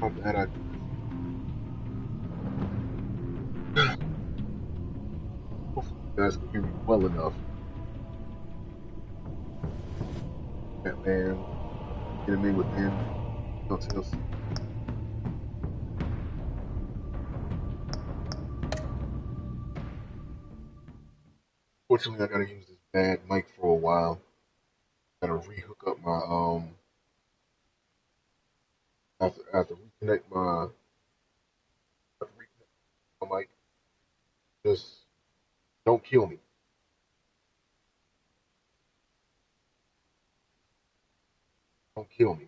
I'm glad I hopefully you guys can hear me well enough. That man, enemy within, telltale. Fortunately, I gotta use this bad mic for a while. Gotta rehook up my I have to reconnect my mic. Just don't kill me. Don't kill me.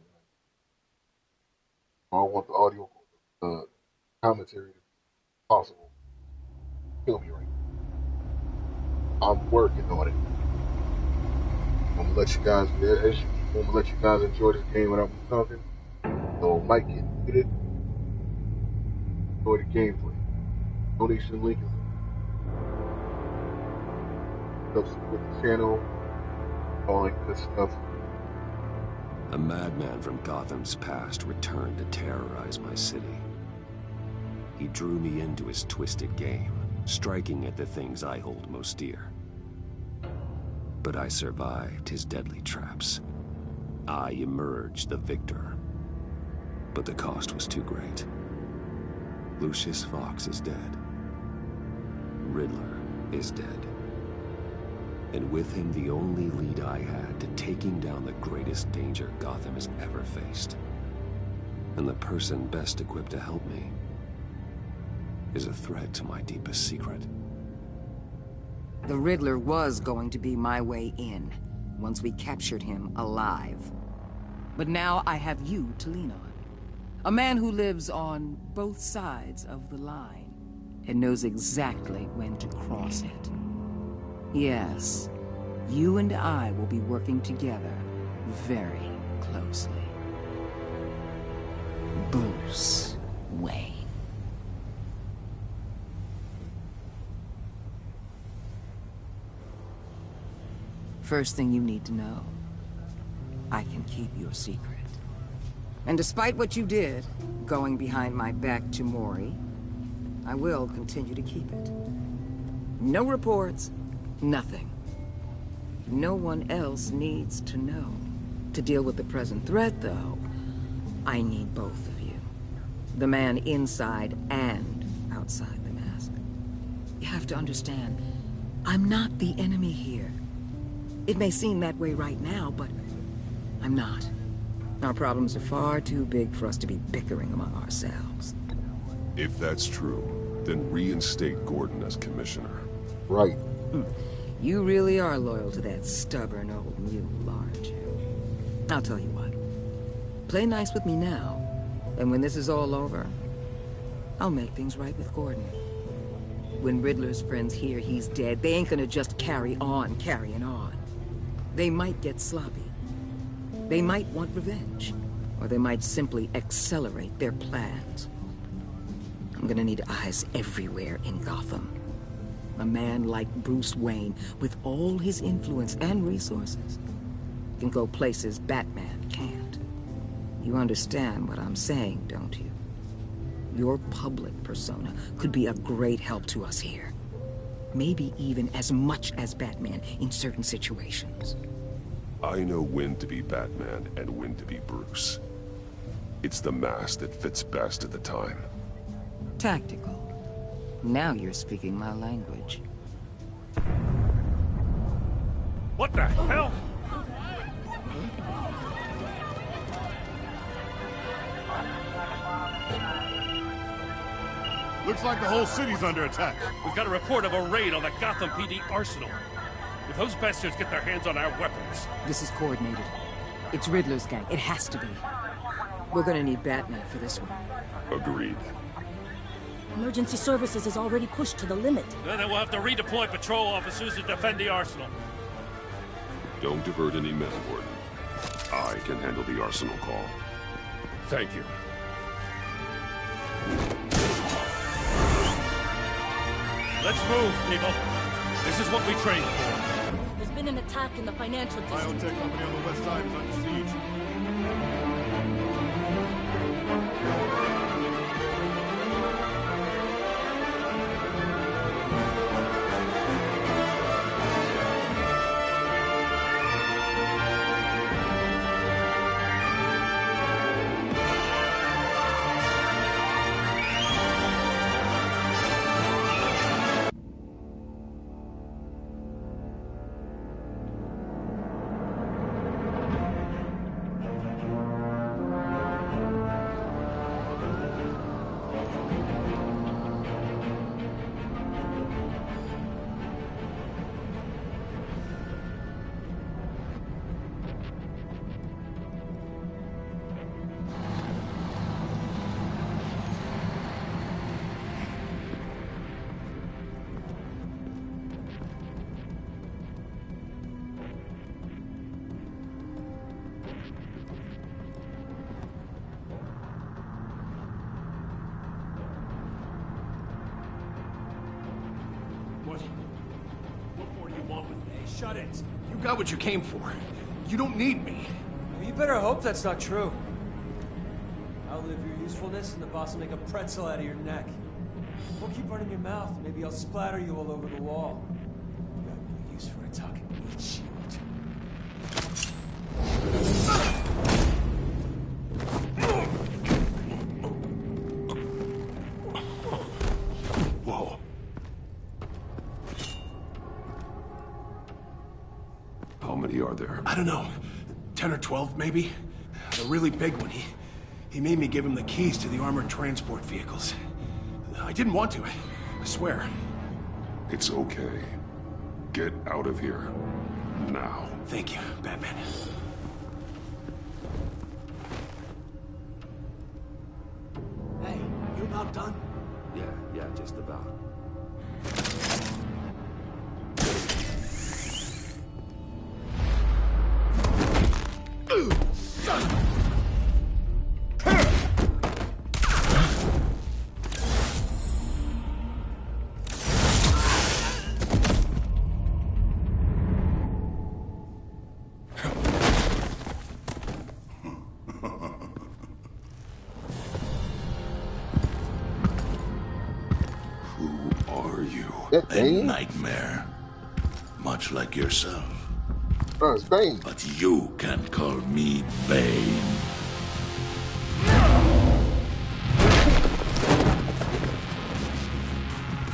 I want the audio commentary to be possible. Kill me right now. I'm working on it. I'm gonna let you guys I'm gonna let you guys enjoy this game without me talking. So mic get muted. Enjoy the gameplay. Donation link is up with the channel. All that good stuff. A madman from Gotham's past returned to terrorize my city. He drew me into his twisted game, striking at the things I hold most dear. But I survived his deadly traps. I emerged the victor. But the cost was too great. Lucius Fox is dead. Riddler is dead. And with him the only lead I had to taking down the greatest danger Gotham has ever faced. And the person best equipped to help me is a threat to my deepest secret. The Riddler was going to be my way in, once we captured him alive. But now I have you to lean on. A man who lives on both sides of the line, and knows exactly when to cross it. Yes, you and I will be working together very closely. Bruce Wayne. First thing you need to know, I can keep your secret. And despite what you did, going behind my back to Mori, I will continue to keep it. No reports, nothing. No one else needs to know. To deal with the present threat, though, I need both of you. The man inside and outside the mask. You have to understand, I'm not the enemy here. It may seem that way right now, but I'm not. Our problems are far too big for us to be bickering among ourselves. If that's true, then reinstate Gordon as commissioner. Right. You really are loyal to that stubborn old mule, aren't you? I'll tell you what. Play nice with me now, and when this is all over, I'll make things right with Gordon. When Riddler's friends hear he's dead, they ain't gonna just carry on carrying on. They might get sloppy. They might want revenge. Or they might simply accelerate their plans. I'm gonna need eyes everywhere in Gotham. A man like Bruce Wayne, with all his influence and resources, can go places Batman can't. You understand what I'm saying, don't you? Your public persona could be a great help to us here. Maybe even as much as Batman in certain situations. I know when to be Batman and when to be Bruce. It's the mask that fits best at the time. Tactical. Now you're speaking my language. What the hell? Looks like the whole city's under attack. We've got a report of a raid on the Gotham PD arsenal. If those bastards get their hands on our weapons... This is coordinated. It's Riddler's gang. It has to be. We're gonna need Batman for this one. Agreed. Emergency services is already pushed to the limit. Then we'll have to redeploy patrol officers to defend the arsenal. Don't divert any men, Gordon. I can handle the arsenal call. Thank you. Let's move, people. This is what we trained for. There's been an attack in the financial district. Biotech company on the west side is under siege. What more do you want with me? Hey, shut it. You got what you came for. You don't need me. Well, you better hope that's not true. Outlive your usefulness, and the boss will make a pretzel out of your neck. Don't keep running your mouth. Maybe I'll splatter you all over the wall. You got no use for a talking meat shield. Whoa. How many are there? I don't know. 10 or 12, maybe? The really big one, he made me give him the keys to the armored transport vehicles. I didn't want to, I swear. It's okay. Get out of here. Now. Thank you, Batman. Hey, you about done? Yeah, just about. That A Bane? nightmare. Much like yourself. Oh, it's Bane. But you can't call me Bane.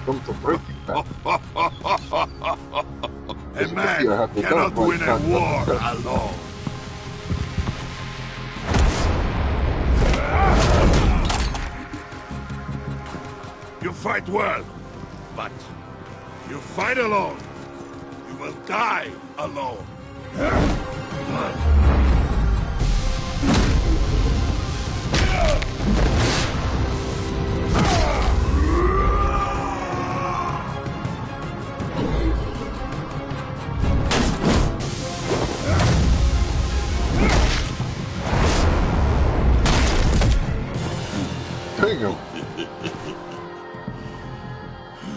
Come to break you back. A man cannot win a war alone. You fight well, but you fight alone. You will die alone. Damn.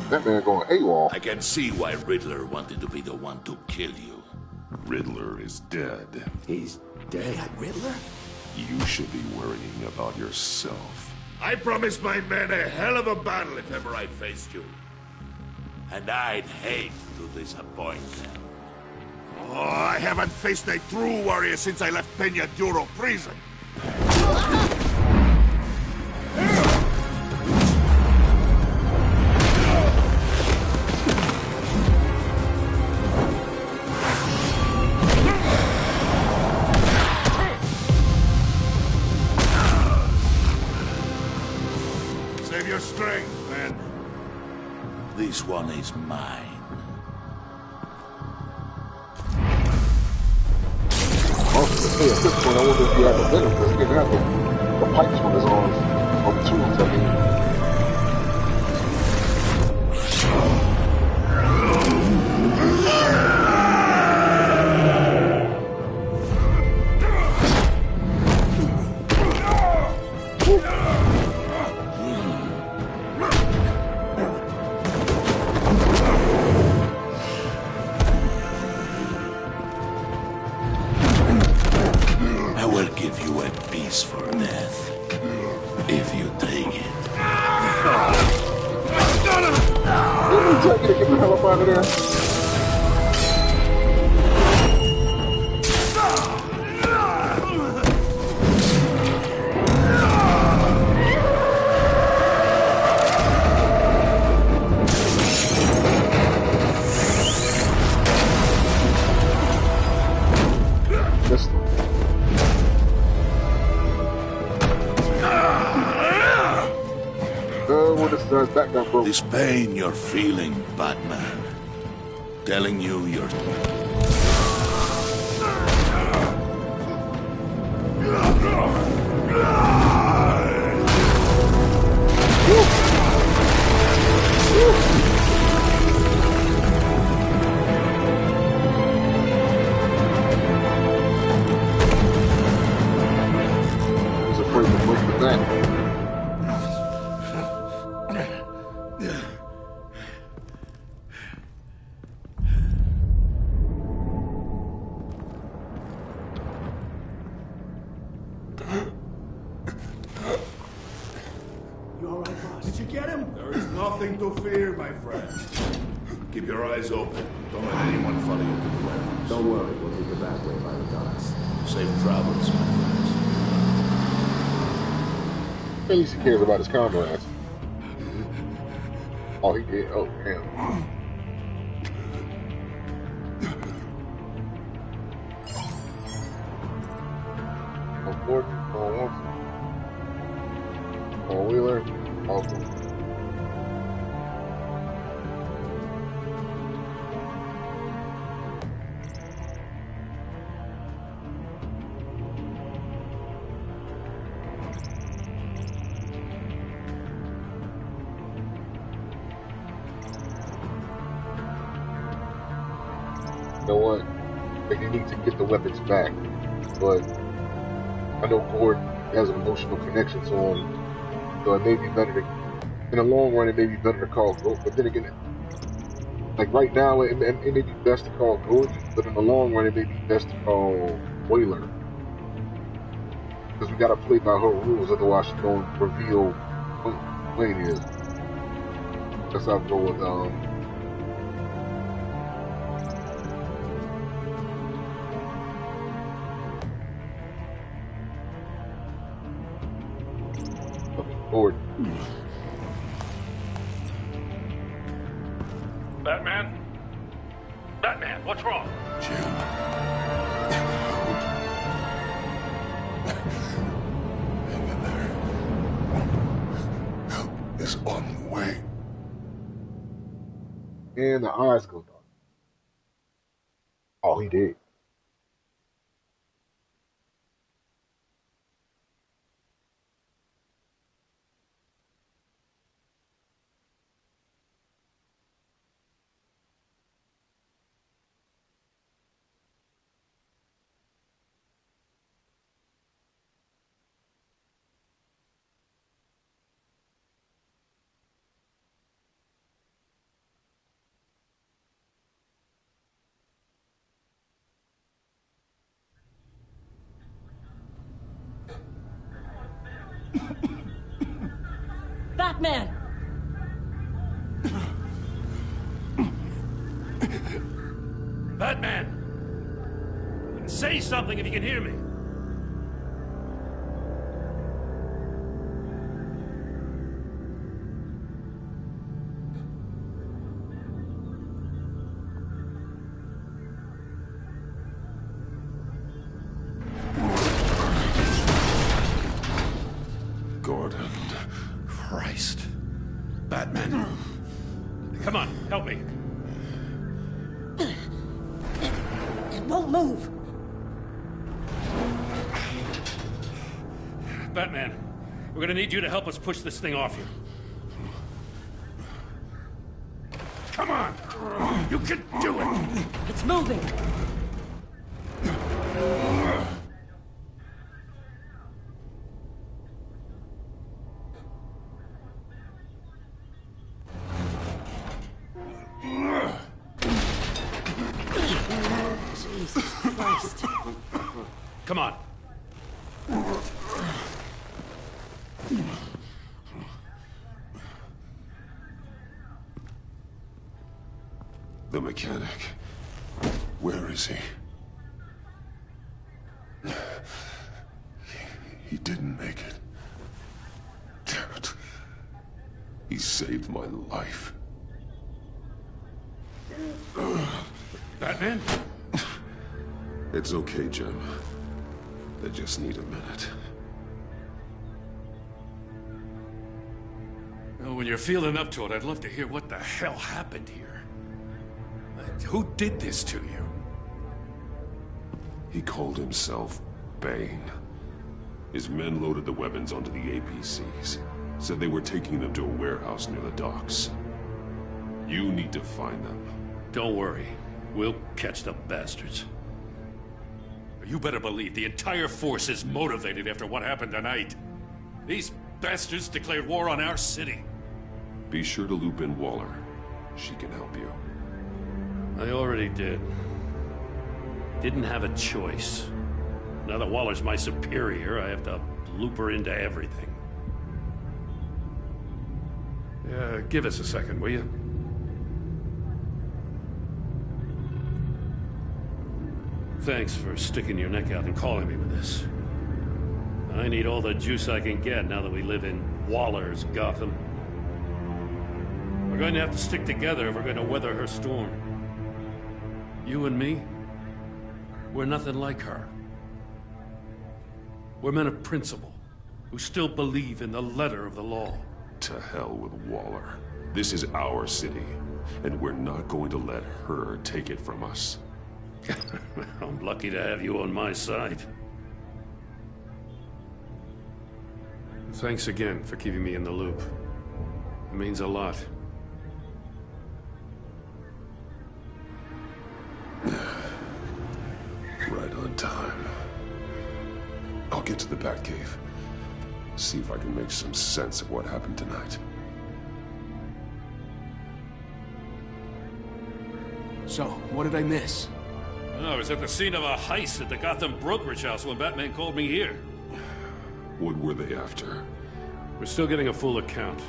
That man going AWOL. I can see why Riddler wanted to be the one to kill you. Riddler is dead. He's dead. Riddler? You should be worrying about yourself. I promised my men a hell of a battle if ever I faced you. And I'd hate to disappoint them. Oh, I haven't faced a true warrior since I left Peña Duro prison. Save your strength, man. This one is mine. Also, at this point, I wonder if he had a venom because he didn't have the pipes on his arms, on the tools, I mean. I will give you a peaceful death. If you take it. Didn't he tell you to get the hell up out of there? That got broke. This pain you're feeling, Batman. Telling you you're... I was afraid to break the back. Did you get him? There is nothing to fear, my friend. Keep your eyes open. Don't let anyone follow you to the warehouse. Don't worry, we'll take the back way by the docks. Safe travels, my friends. At least he cares about his comrades. Oh, he did. Oh, damn. Oh, Gordon. Oh, Wilson. Oh, Wheeler. Oh, Gordon. You know what? They need to get the weapons back, but I know Gordon has an emotional connection to him, so it may be better to, in the long run, it may be better to call Gordon. But then again, like right now, it may be best to call Gordon, but in the long run, it may be best to call Whaler. Because we gotta play by her rules, otherwise she's gonna reveal who Wayne is. That's how I go with, Gordon. Batman? Batman, what's wrong? Jim. Help is on the way. And the eyes go dark. Oh, he did. Batman! Batman! Say something if you can hear me. Gordon. Christ. Batman. Come on, help me. It won't move. Batman, we're gonna need you to help us push this thing off you. Come on! You can do it! It's moving. Jesus Christ. Come on. The mechanic. Where is he? He didn't make it. Damn it. He saved my life. Batman? It's okay, Jim. They just need a minute. Well, when you're feeling up to it, I'd love to hear what the hell happened here. Who did this to you? He called himself Bane. His men loaded the weapons onto the APCs. Said they were taking them to a warehouse near the docks. You need to find them. Don't worry. We'll catch the bastards. You better believe the entire force is motivated after what happened tonight. These bastards declared war on our city. Be sure to loop in Waller. She can help you. I already did. Didn't have a choice. Now that Waller's my superior, I have to loop her into everything. Give us a second, will you? Thanks for sticking your neck out and calling me with this. I need all the juice I can get now that we live in Waller's Gotham. We're going to have to stick together if we're going to weather her storm. You and me, we're nothing like her. We're men of principle, who still believe in the letter of the law. To hell with Waller. This is our city, and we're not going to let her take it from us. I'm lucky to have you on my side. Thanks again for keeping me in the loop. It means a lot. Right on time. I'll get to the Batcave. See if I can make some sense of what happened tonight. So, what did I miss? I was at the scene of a heist at the Gotham brokerage house when Batman called me here. What were they after? We're still getting a full account.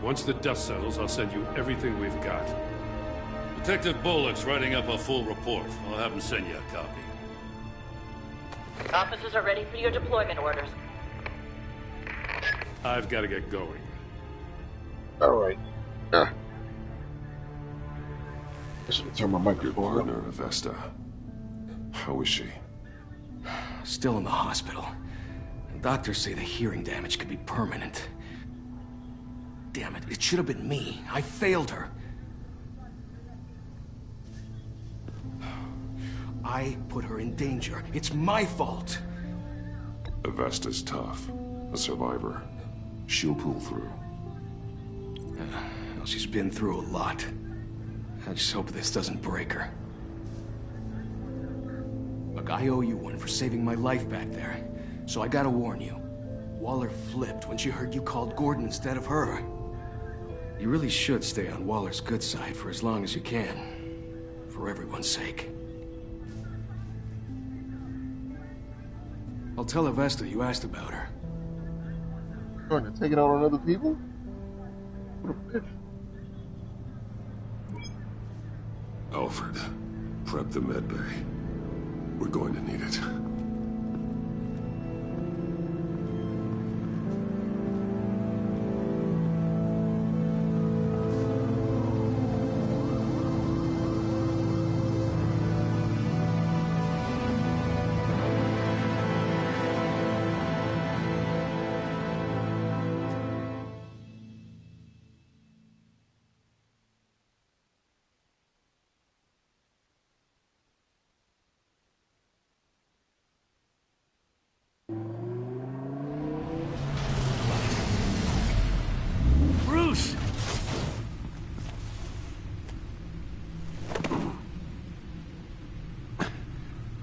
Once the dust settles, I'll send you everything we've got. Detective Bullock's writing up a full report. I'll have him send you a copy. Officers are ready for your deployment orders. I've got to get going. All right. Just turn my Your microphone up. partner, Avesta. How is she? Still in the hospital. Doctors say the hearing damage could be permanent. Damn it, it should have been me. I failed her. I put her in danger. It's my fault. Avesta's tough. A survivor. She'll pull through. Well, she's been through a lot. I just hope this doesn't break her. Look, I owe you one for saving my life back there. So I gotta warn you. Waller flipped when she heard you called Gordon instead of her. You really should stay on Waller's good side for as long as you can. For everyone's sake. I'll tell Avesta you asked about her. Trying to take it out on other people? What a bitch. Alfred, prep the med bay. We're going to need it. Bruce!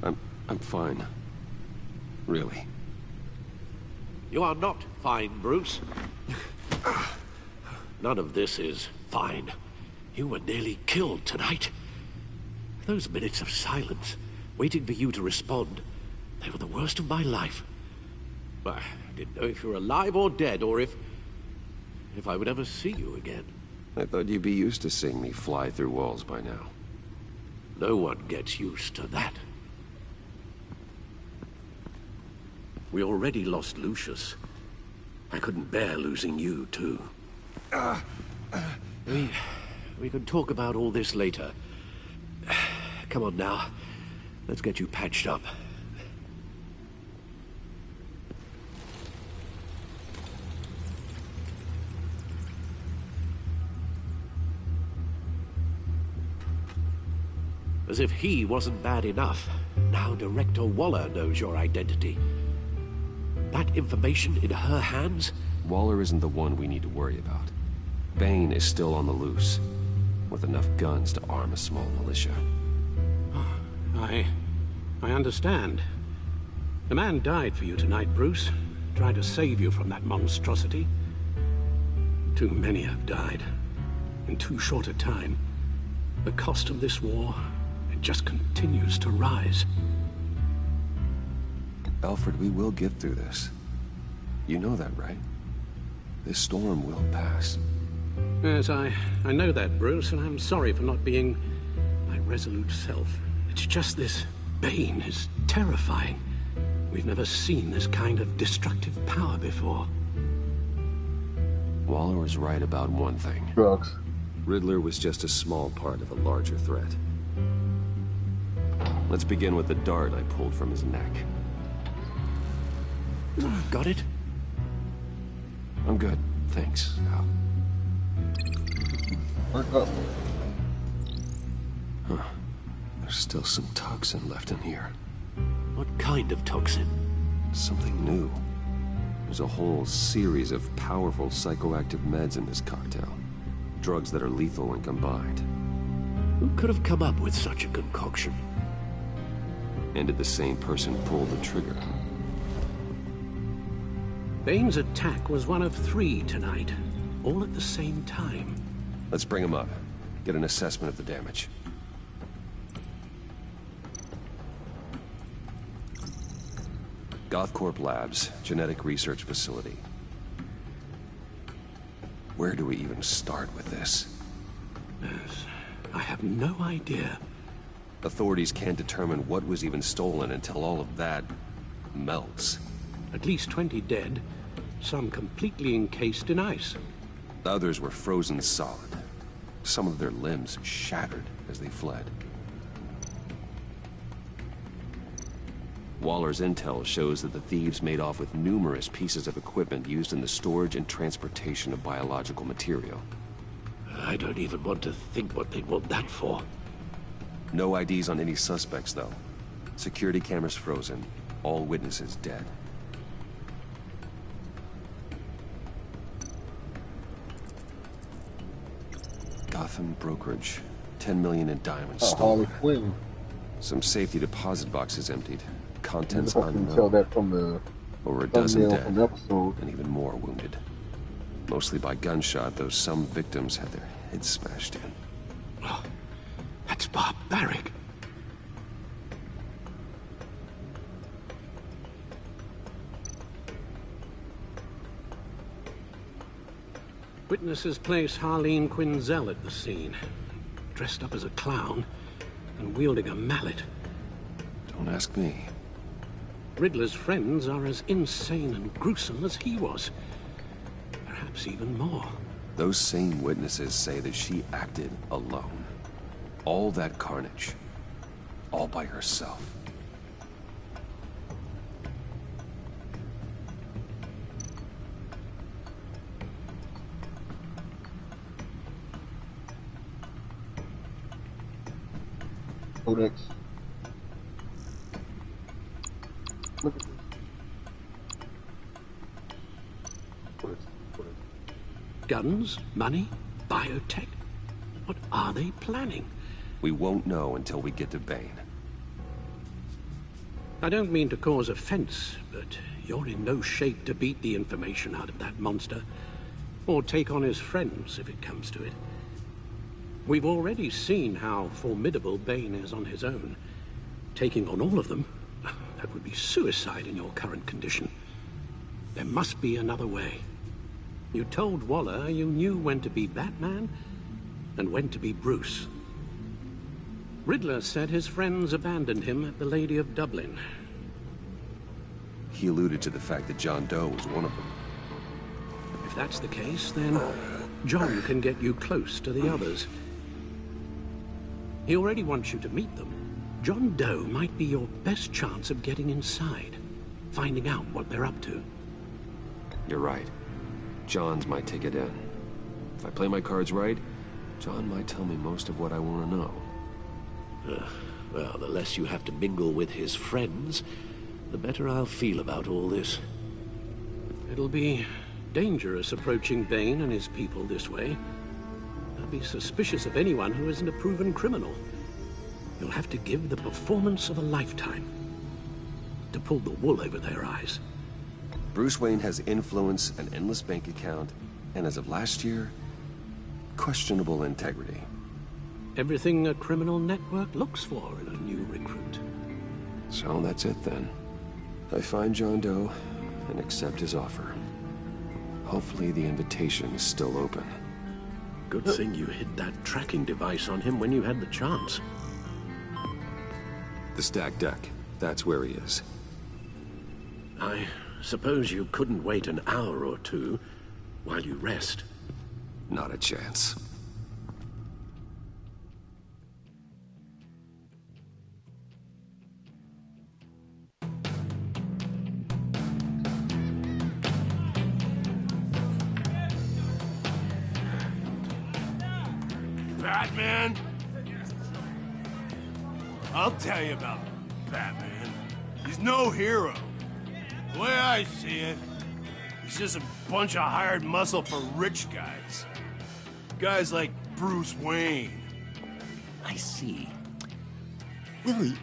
I'm fine. Really. You are not fine, Bruce. None of this is fine. You were nearly killed tonight. Those minutes of silence, waiting for you to respond, they were the worst of my life. I didn't know if you were alive or dead, or if I would ever see you again. I thought you'd be used to seeing me fly through walls by now. No one gets used to that. We already lost Lucius. I couldn't bear losing you, too. We can talk about all this later. Come on now. Let's get you patched up. As if he wasn't bad enough, now Director Waller knows your identity. That information in her hands? Waller isn't the one we need to worry about. Bane is still on the loose, with enough guns to arm a small militia. I understand. The man died for you tonight, Bruce. Tried to save you from that monstrosity. Too many have died. In too short a time. The cost of this war, it just continues to rise. Alfred, we will get through this. You know that, right? This storm will pass. Yes, I know that, Bruce, and I'm sorry for not being my resolute self. It's just this Bane is terrifying. We've never seen this kind of destructive power before. Waller was right about one thing. Drugs. Riddler was just a small part of a larger threat. Let's begin with the dart I pulled from his neck. Got it? I'm good, thanks. Work up. Huh. There's still some toxin left in here. What kind of toxin? Something new. There's a whole series of powerful psychoactive meds in this cocktail. Drugs that are lethal when combined. Who could have come up with such a concoction? And did the same person pull the trigger? Bane's attack was one of 3 tonight, all at the same time. Let's bring him up. Get an assessment of the damage. Gothcorp Labs, genetic research facility. Where do we even start with this? Yes, I have no idea. Authorities can't determine what was even stolen until all of that melts. At least 20 dead, some completely encased in ice. Others were frozen solid. Some of their limbs shattered as they fled. Waller's intel shows that the thieves made off with numerous pieces of equipment used in the storage and transportation of biological material. I don't even want to think what they'd want that for. No IDs on any suspects, though. Security cameras frozen. All witnesses dead. Gotham brokerage. 10 million in diamonds stolen. Harley Quinn. Some safety deposit boxes emptied. Contents You can unknown. tell that from the Over a dozen dead, from the episode. and even more wounded. Mostly by gunshot, though some victims had their heads smashed in. Oh, that's barbaric. Witnesses place Harleen Quinzel at the scene, dressed up as a clown and wielding a mallet. Don't ask me. Riddler's friends are as insane and gruesome as he was. Perhaps even more. Those same witnesses say that she acted alone. All that carnage. All by herself. Codex. Look at this. Codex. Guns, money, biotech. What are they planning? We won't know until we get to Bane. I don't mean to cause offense, but you're in no shape to beat the information out of that monster. Or take on his friends, if it comes to it. We've already seen how formidable Bane is on his own. Taking on all of them, that would be suicide in your current condition. There must be another way. You told Waller you knew when to be Batman and when to be Bruce. Riddler said his friends abandoned him at the Lady of Dublin. He alluded to the fact that John Doe was one of them. If that's the case, then John can get you close to the others. He already wants you to meet them. John Doe might be your best chance of getting inside, finding out what they're up to. You're right. John's my ticket in. If I play my cards right, John might tell me most of what I want to know. Well, the less you have to mingle with his friends, the better I'll feel about all this. It'll be dangerous approaching Bane and his people this way. They'll be suspicious of anyone who isn't a proven criminal. You'll have to give the performance of a lifetime to pull the wool over their eyes. Bruce Wayne has influence, an endless bank account, and as of last year, questionable integrity. Everything a criminal network looks for in a new recruit. So that's it then. I find John Doe and accept his offer. Hopefully the invitation is still open. Good thing you hid that tracking device on him when you had the chance. The stacked deck. That's where he is. I suppose you couldn't wait an hour or two while you rest. Not a chance. Batman? I'll tell you about Batman. He's no hero. The way I see it, he's just a bunch of hired muscle for rich guys. Guys like Bruce Wayne. I see. Willie,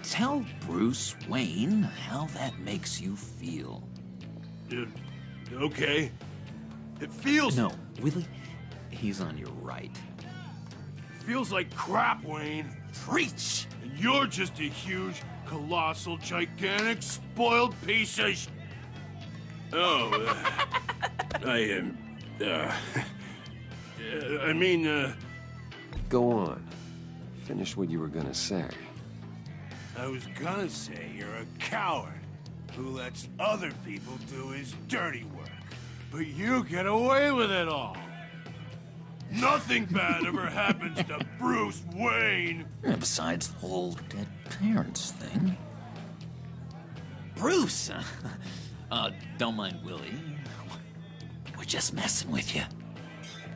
tell Bruce Wayne how that makes you feel. Okay. It feels... No, Willie, he's on your right. Feels like crap, Wayne. Preach! And you're just a huge, colossal, gigantic, spoiled piece of sh... Oh, I mean, Go on. Finish what you were gonna say. I was gonna say you're a coward who lets other people do his dirty work. But you get away with it all. Nothing bad ever happens to Bruce Wayne. And besides the whole dead parents thing. Bruce! Don't mind Willie. We're just messing with you.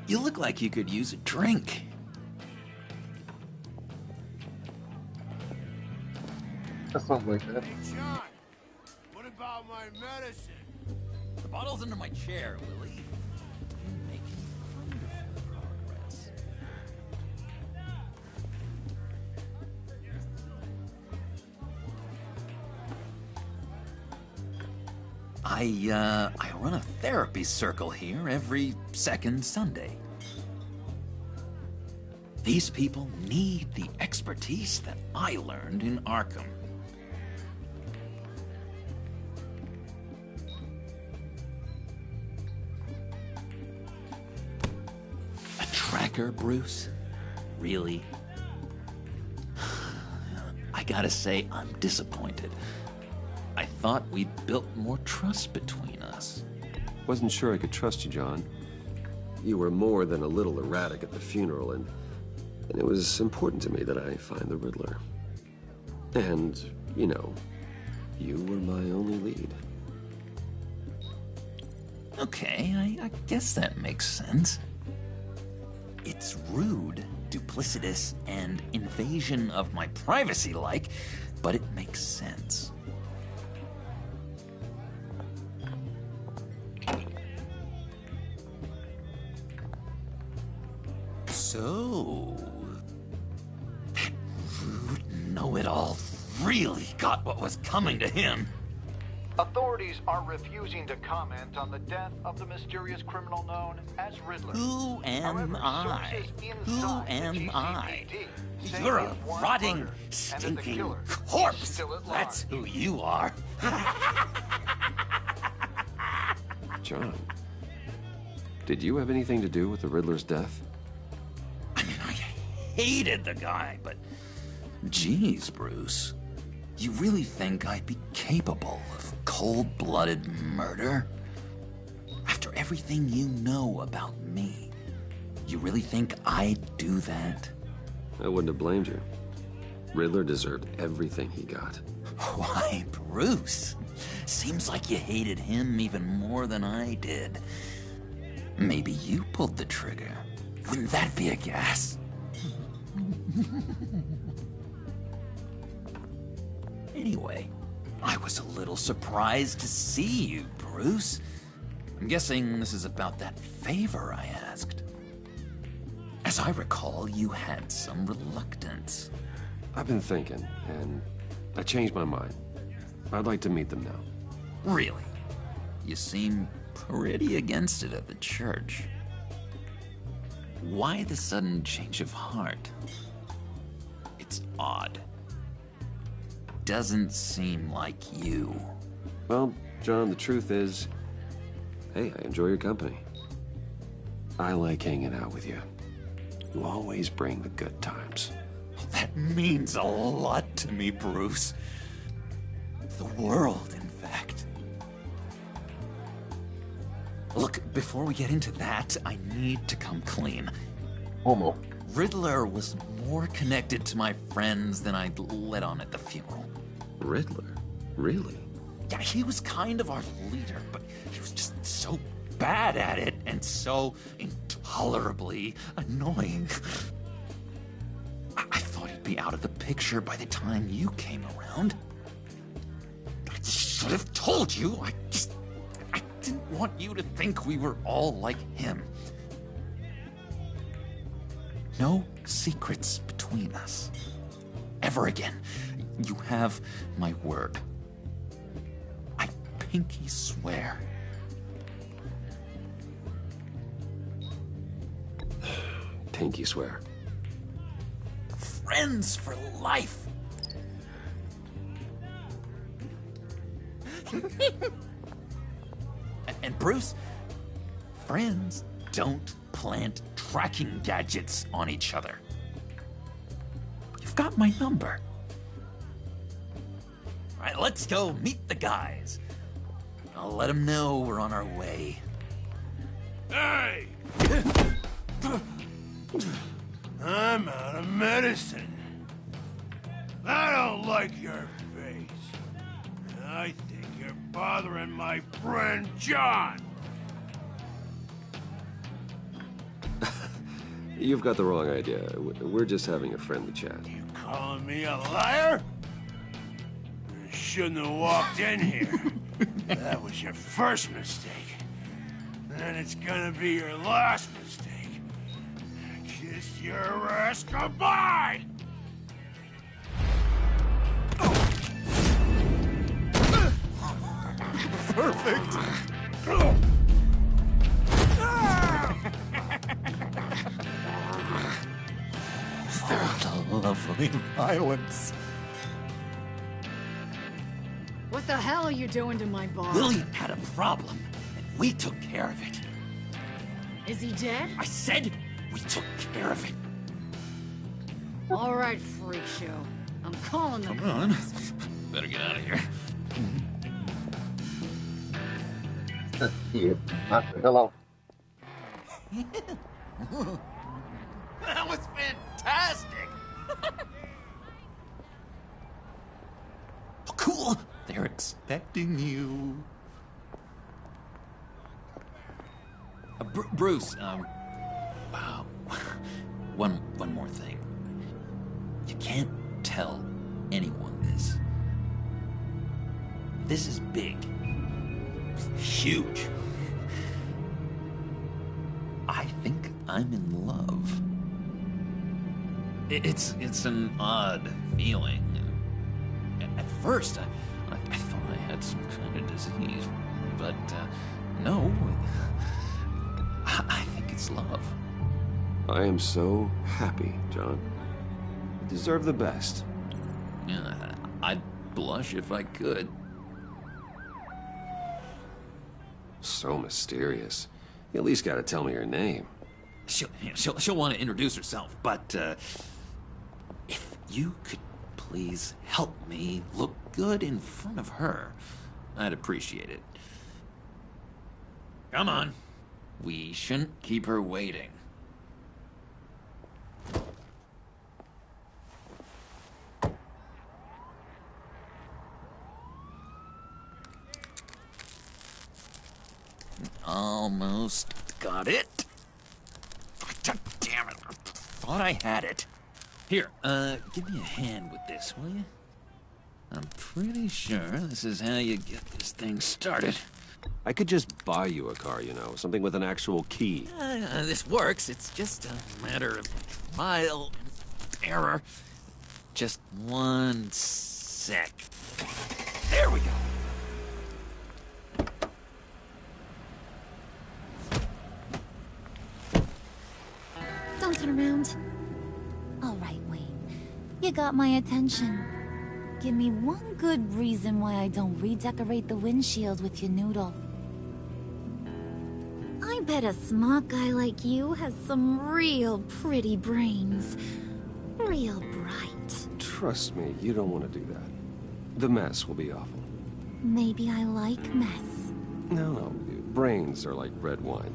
You look like you could use a drink. Something like that. Hey, John, what about my medicine? The bottle's under my chair, Willie. You're making wonderful progress. I run a therapy circle here every second Sunday. These people need the expertise that I learned in Arkham. A tracker, Bruce? Really? I gotta say, I'm disappointed. I thought we'd built more trust between us. Wasn't sure I could trust you, John. You were more than a little erratic at the funeral, and it was important to me that I find the Riddler. And, you know, you were my only lead. Okay, I guess that makes sense. It's rude, duplicitous, and invasion of my privacy-like, but it makes sense. So, that rude know-it-all really got what was coming to him. Authorities are refusing to comment on the death of the mysterious criminal known as Riddler. Who am However, I? sources Who inside the am I? GCPD say You're he a was rotting, murdered, and that the stinking killer is corpse. still at That's large. who you are. John, did you have anything to do with the Riddler's death? I mean, I hated the guy, but geez, Bruce. You really think I'd be capable of cold-blooded murder? After everything you know about me, you really think I'd do that? I wouldn't have blamed you. Riddler deserved everything he got. Why, Bruce? Seems like you hated him even more than I did. Maybe you pulled the trigger. Wouldn't that be a gas? Anyway, I was a little surprised to see you, Bruce. I'm guessing this is about that favor I asked. As I recall, you had some reluctance. I've been thinking, and I changed my mind. I'd like to meet them now. Really? You seem pretty against it at the church. Why the sudden change of heart? It's odd. Doesn't seem like you. Well, John, the truth is, hey, I enjoy your company. I like hanging out with you. You always bring the good times. That means a lot to me, Bruce. The world, in fact. Look, before we get into that, I need to come clean. Homo. Riddler was more connected to my friends than I'd let on at the funeral. Riddler? Really? Yeah, he was kind of our leader, but he was just so bad at it and so intolerably annoying. I thought he'd be out of the picture by the time you came around. I should have told you. I didn't want you to think we were all like him. No secrets between us. Ever again. You have my word. I pinky swear. Pinky swear. Friends for life. And Bruce, friends don't plant tracking gadgets on each other. You've got my number. All right, let's go meet the guys. I'll let them know we're on our way. Hey! I'm out of medicine. I don't like your face. I think you're bothering my friend John. You've got the wrong idea. We're just having a friendly chat. You calling me a liar? You shouldn't have walked in here. That was your first mistake. And it's gonna be your last mistake. Kiss your ass goodbye! Perfect! The lovely violence. What the hell are you doing to my bar? William had a problem, and we took care of it. Is he dead? I said we took care of it. All right, freak show. I'm calling the Come on. Better get out of here. Yeah, knock the hell out. That was fantastic! Oh, cool! They're expecting you. Bruce, one more thing. You can't tell anyone this. This is big. Huge. I think I'm in love. It's an odd feeling. At first, I thought I had some kind of disease, but no. I think it's love. I am so happy, John. You deserve the best. Yeah, I'd blush if I could. So mysterious. You at least gotta tell me your name. She'll want to introduce herself, but if you could please help me look good in front of her, I'd appreciate it. Come on. We shouldn't keep her waiting. Almost got it. God damn it. I thought I had it. Here, give me a hand with this, will you? I'm pretty sure this is how you get this thing started. I could just buy you a car, you know, something with an actual key. This works. It's just a matter of trial and error. Just one sec. There we go. Don't turn around. All right, Wayne. You got my attention. Give me one good reason why I don't redecorate the windshield with your noodle. I bet a smart guy like you has some real pretty brains. Real bright. Trust me, you don't want to do that. The mess will be awful. Maybe I like mess. No, brains are like red wine.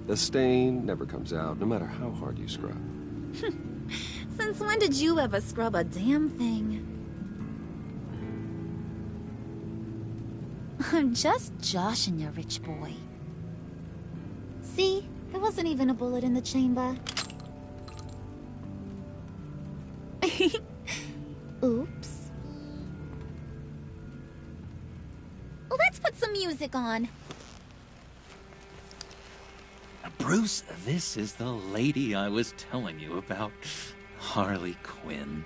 The stain never comes out, no matter how hard you scrub. Since when did you ever scrub a damn thing? I'm just joshing you, rich boy. See? There wasn't even a bullet in the chamber. Oops. Let's put some music on. Bruce, this is the lady I was telling you about. Harley Quinn.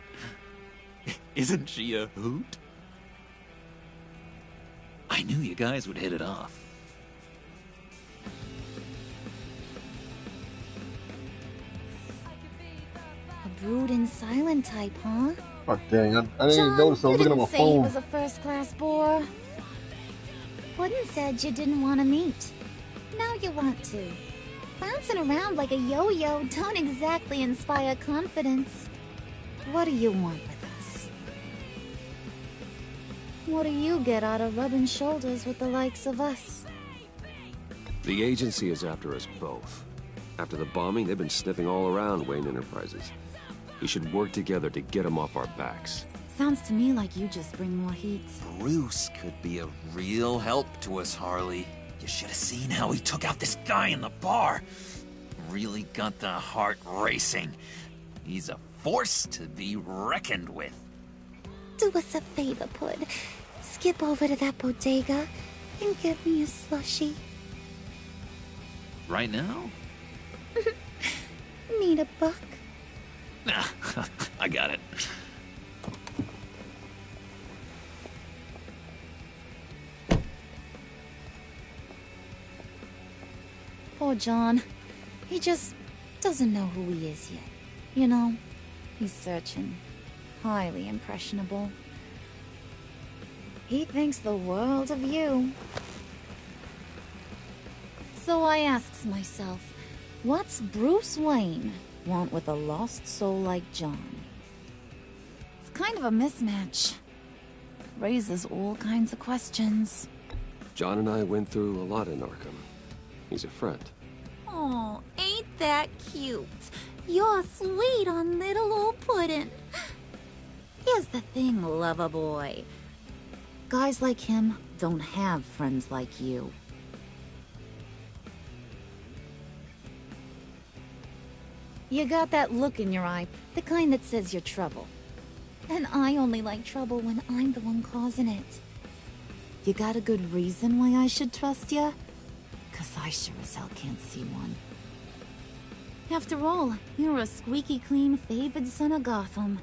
Isn't she a hoot? I knew you guys would hit it off. A brooding, silent type, huh? Oh, dang. I didn't even notice I was looking at my Say he phone. was a first-class bore. Puddin said you didn't want to meet. Now you want to. Bouncing around like a yo-yo don't exactly inspire confidence. What do you want with us? What do you get out of rubbing shoulders with the likes of us? The agency is after us both. After the bombing, they've been sniffing all around Wayne Enterprises. We should work together to get them off our backs. Sounds to me like you just bring more heat. Bruce could be a real help to us, Harley. You should have seen how he took out this guy in the bar. Really got the heart racing. He's a force to be reckoned with. Do us a favor, Pud. Skip over to that bodega and get me a slushie. Right now? Need a buck? I got it. Poor John. He just doesn't know who he is yet. You know, he's searching. Highly impressionable. He thinks the world of you. So I asks myself, what's Bruce Wayne want with a lost soul like John? It's kind of a mismatch. Raises all kinds of questions. John and I went through a lot in Arkham. He's a friend. Oh, ain't that cute? You're sweet on little old Puddin'. Here's the thing, lover boy. Guys like him don't have friends like you. You got that look in your eye, the kind that says you're trouble. And I only like trouble when I'm the one causing it. You got a good reason why I should trust you? 'Cause I sure as hell can't see one. After all, you're a squeaky clean favored son of Gotham.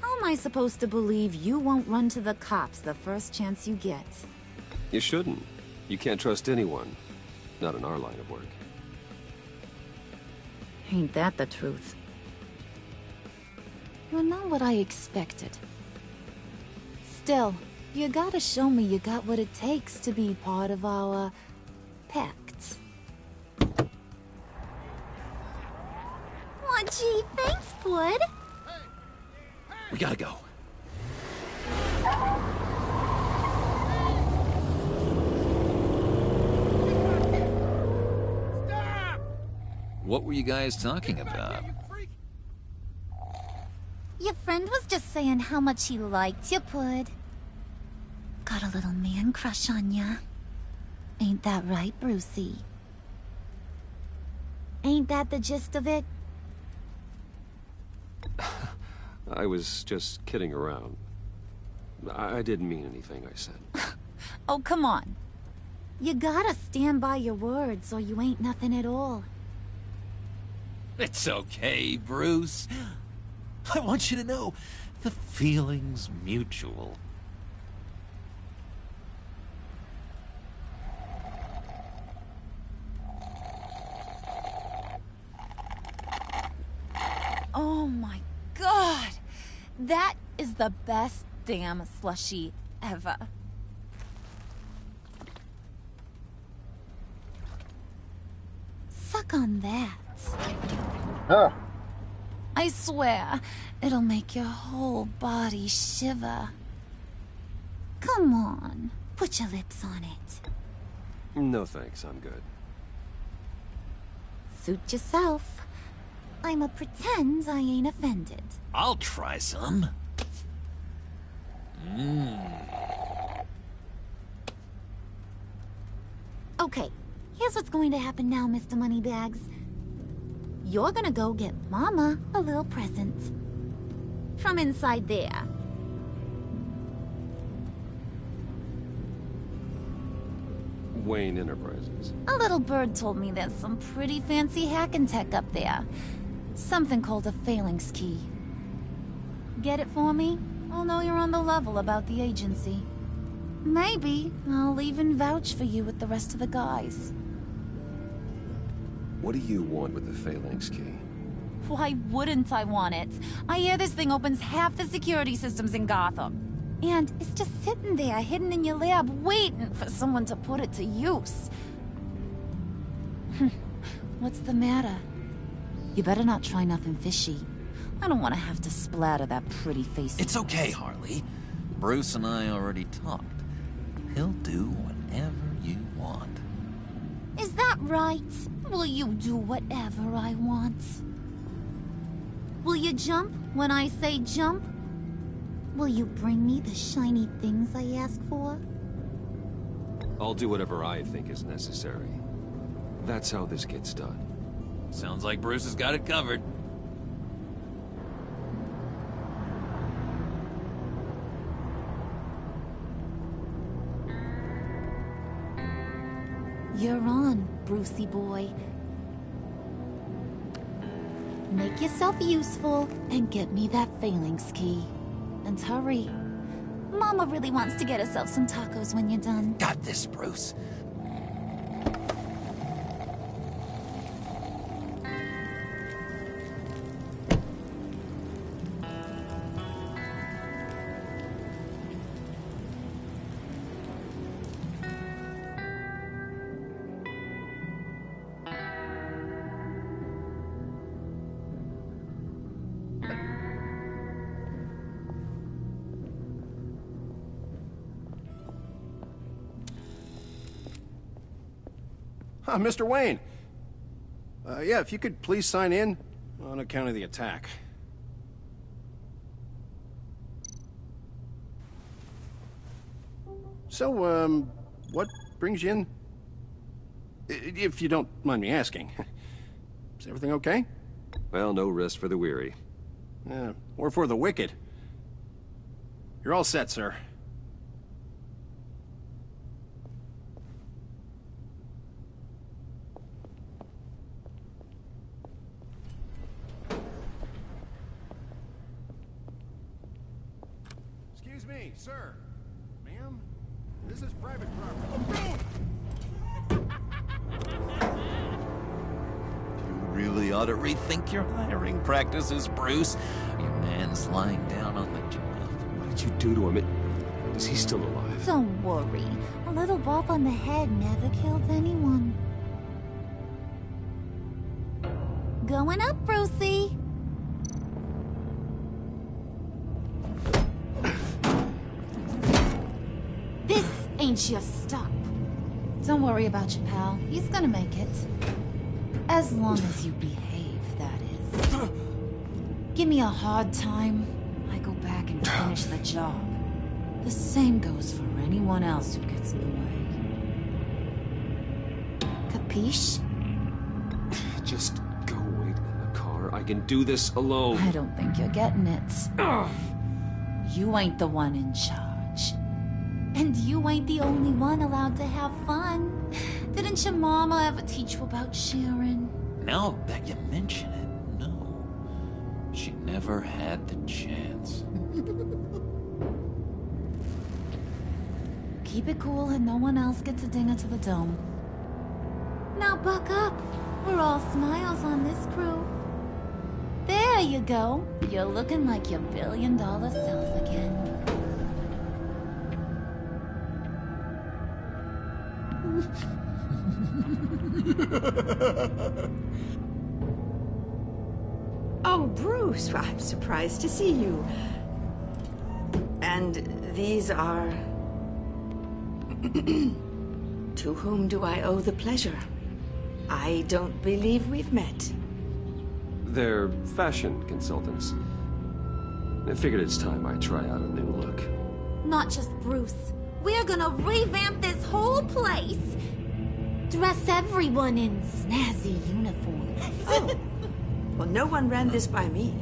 How am I supposed to believe you won't run to the cops the first chance you get? You shouldn't. You can't trust anyone. Not in our line of work. Ain't that the truth? You're not what I expected. Still, you gotta show me you got what it takes to be part of our Pact. Aw, gee, thanks, Bud. We gotta go. What were you guys talking about? Your friend was just saying how much he liked you, Pud. Got a little man crush on ya. Ain't that right, Brucey? Ain't that the gist of it? I was just kidding around. I didn't mean anything I said. Oh, come on. You gotta stand by your words or you ain't nothing at all. It's okay, Bruce. I want you to know the feeling's mutual. Oh my god! That is the best damn slushie ever. Suck on that. Ah. I swear, it'll make your whole body shiver. Come on, put your lips on it. No thanks, I'm good. Suit yourself. I'ma pretend I ain't offended. I'll try some. Okay, here's what's going to happen now, Mr. Moneybags. You're gonna go get Mama a little present. From inside there. Wayne Enterprises. A little bird told me there's some pretty fancy hacking tech up there. Something called a phalanx key. Get it for me? I'll know you're on the level about the agency. Maybe I'll even vouch for you with the rest of the guys. What do you want with the phalanx key? Why wouldn't I want it? I hear this thing opens half the security systems in Gotham. And it's just sitting there, hidden in your lab, waiting for someone to put it to use. What's the matter? You better not try nothing fishy. I don't want to have to splatter that pretty face. It's okay, Harley. Bruce and I already talked. He'll do whatever you want. Is that right? Will you do whatever I want? Will you jump when I say jump? Will you bring me the shiny things I ask for? I'll do whatever I think is necessary. That's how this gets done. Sounds like Bruce has got it covered. You're on, Brucey boy. Make yourself useful and get me that phalanx key. And hurry. Mama really wants to get herself some tacos when you're done. Got this, Bruce. Mr. Wayne. Yeah, if you could please sign in on account of the attack. So, what brings you in? If you don't mind me asking. Is everything okay? Well, no rest for the weary. Or for the wicked. You're all set, sir. Excuse me, sir. Ma'am, this is private property. You really ought to rethink your hiring practices, Bruce. Your man's lying down on the job. What did you do to him? Is he still alive? Don't worry. A little bump on the head never killed anyone. Going up, Brucey. This ain't your stop. Don't worry about your pal. He's gonna make it. As long as you behave, that is. Give me a hard time, I go back and finish the job. The same goes for anyone else who gets in the way. Capiche? Just go wait in the car. I can do this alone. I don't think you're getting it. You ain't the one in charge. And you ain't the only one allowed to have fun. Didn't your mama ever teach you about sharing? Now that you mention it, no. She never had the chance. Keep it cool and no one else gets a dinger to the dome. Now buck up. We're all smiles on this crew. There you go. You're looking like your billion-dollar self again. Oh, Bruce, I'm surprised to see you. And these are... To whom do I owe the pleasure? I don't believe we've met. They're fashion consultants. I figured it's time I try out a new look. Not just Bruce. We're gonna revamp this whole place. Dress everyone in snazzy uniforms. Oh. Well, no one ran this by me.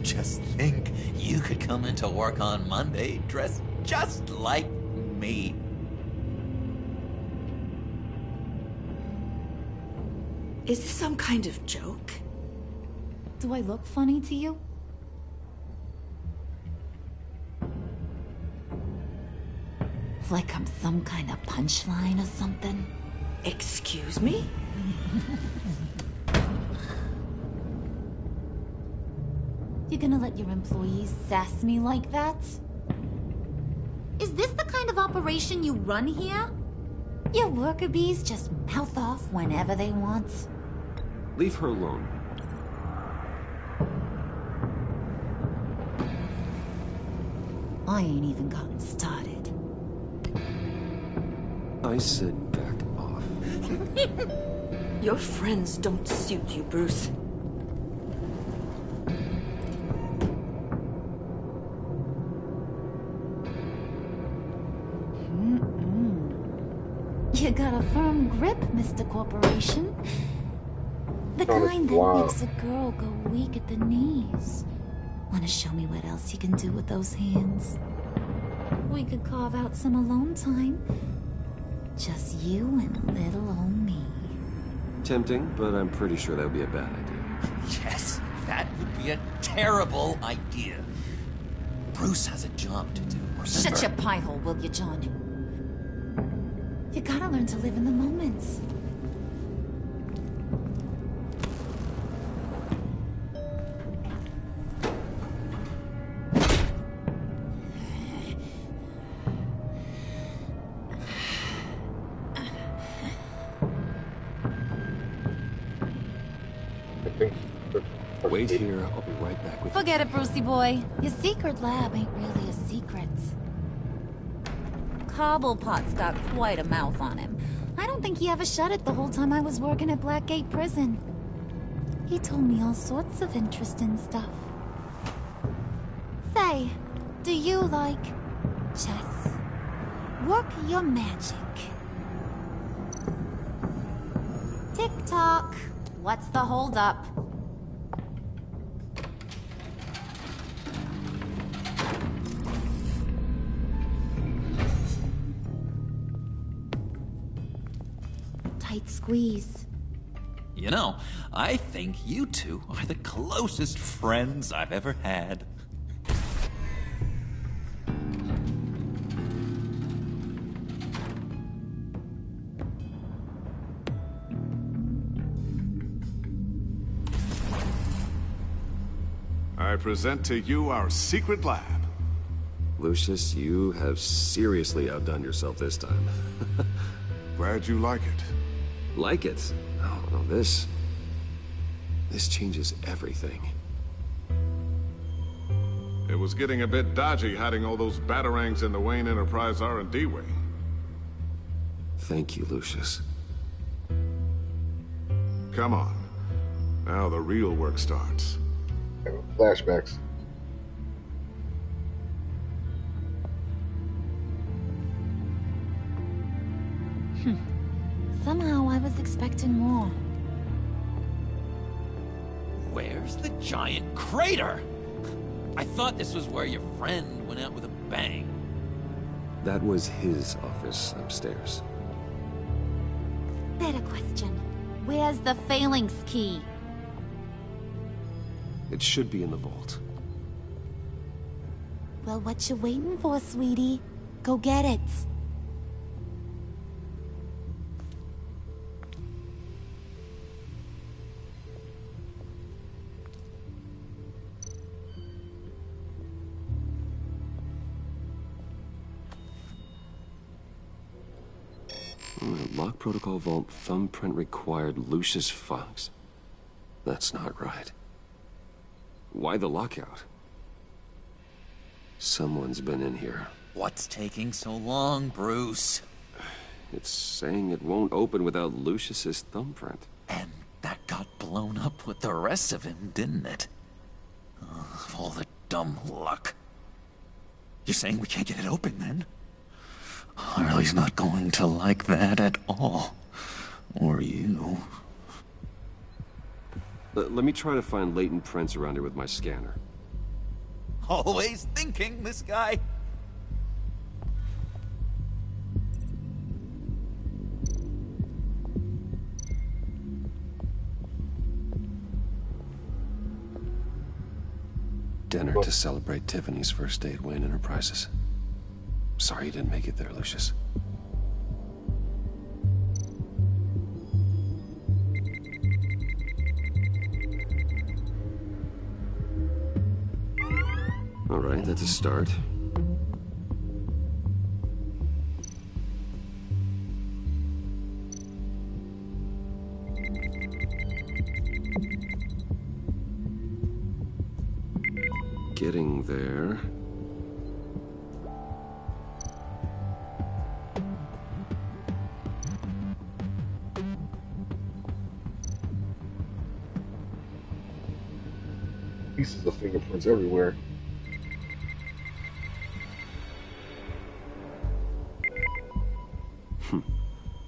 Just think, you could come into work on Monday dressed just like me. Is this some kind of joke? Do I look funny to you? Like I'm some kind of punchline or something? Excuse me? You're gonna let your employees sass me like that? Is this the kind of operation you run here? Your worker bees just mouth off whenever they want. Leave her alone. I ain't even gotten started. I said back off. Your friends don't suit you, Bruce. You got a firm grip, Mr. Corporation. The kind that makes a girl go weak at the knees. Wanna show me what else you can do with those hands? We could carve out some alone time. Just you and little old me. Tempting, but I'm pretty sure that would be a bad idea. Yes, that would be a terrible idea. Bruce has a job to do. Shut your pie hole, will you, John? You gotta learn to live in the moment. Wait here, I'll be right back with you. Forget it, Brucey boy. Your secret lab ain't really a secret. Cobblepot's got quite a mouth on him. I don't think he ever shut it the whole time I was working at Blackgate Prison. He told me all sorts of interesting stuff. Say, do you like chess? Work your magic. Tick-tock. What's the holdup? Tight squeeze. You know, I think you two are the closest friends I've ever had. I present to you our secret lab. Lucius, you have seriously outdone yourself this time. Glad you like it. Like it? Oh, no, this changes everything. It was getting a bit dodgy hiding all those batarangs in the Wayne Enterprise R&D wing. Thank you, Lucius. Come on. Now the real work starts. Flashbacks. Somehow I was expecting more. Where's the giant crater? I thought this was where your friend went out with a bang. That was his office upstairs. Better question. Where's the phalanx key? It should be in the vault. Well, what you waiting for, sweetie? Go get it. Lock protocol vault thumbprint required Lucius Fox. That's not right. Why the lockout? Someone's been in here. What's taking so long, Bruce? It's saying it won't open without Lucius's thumbprint. And that got blown up with the rest of him, didn't it? All the dumb luck. You're saying we can't get it open, then? Harley's not going to like that at all. Or you. Let me try to find latent prints around here with my scanner. Always thinking, this guy. Dinner to celebrate Tiffany's first day at Wayne Enterprises. Sorry you didn't make it there, Lucius. All right, that's a start. Getting there. Pieces of fingerprints everywhere.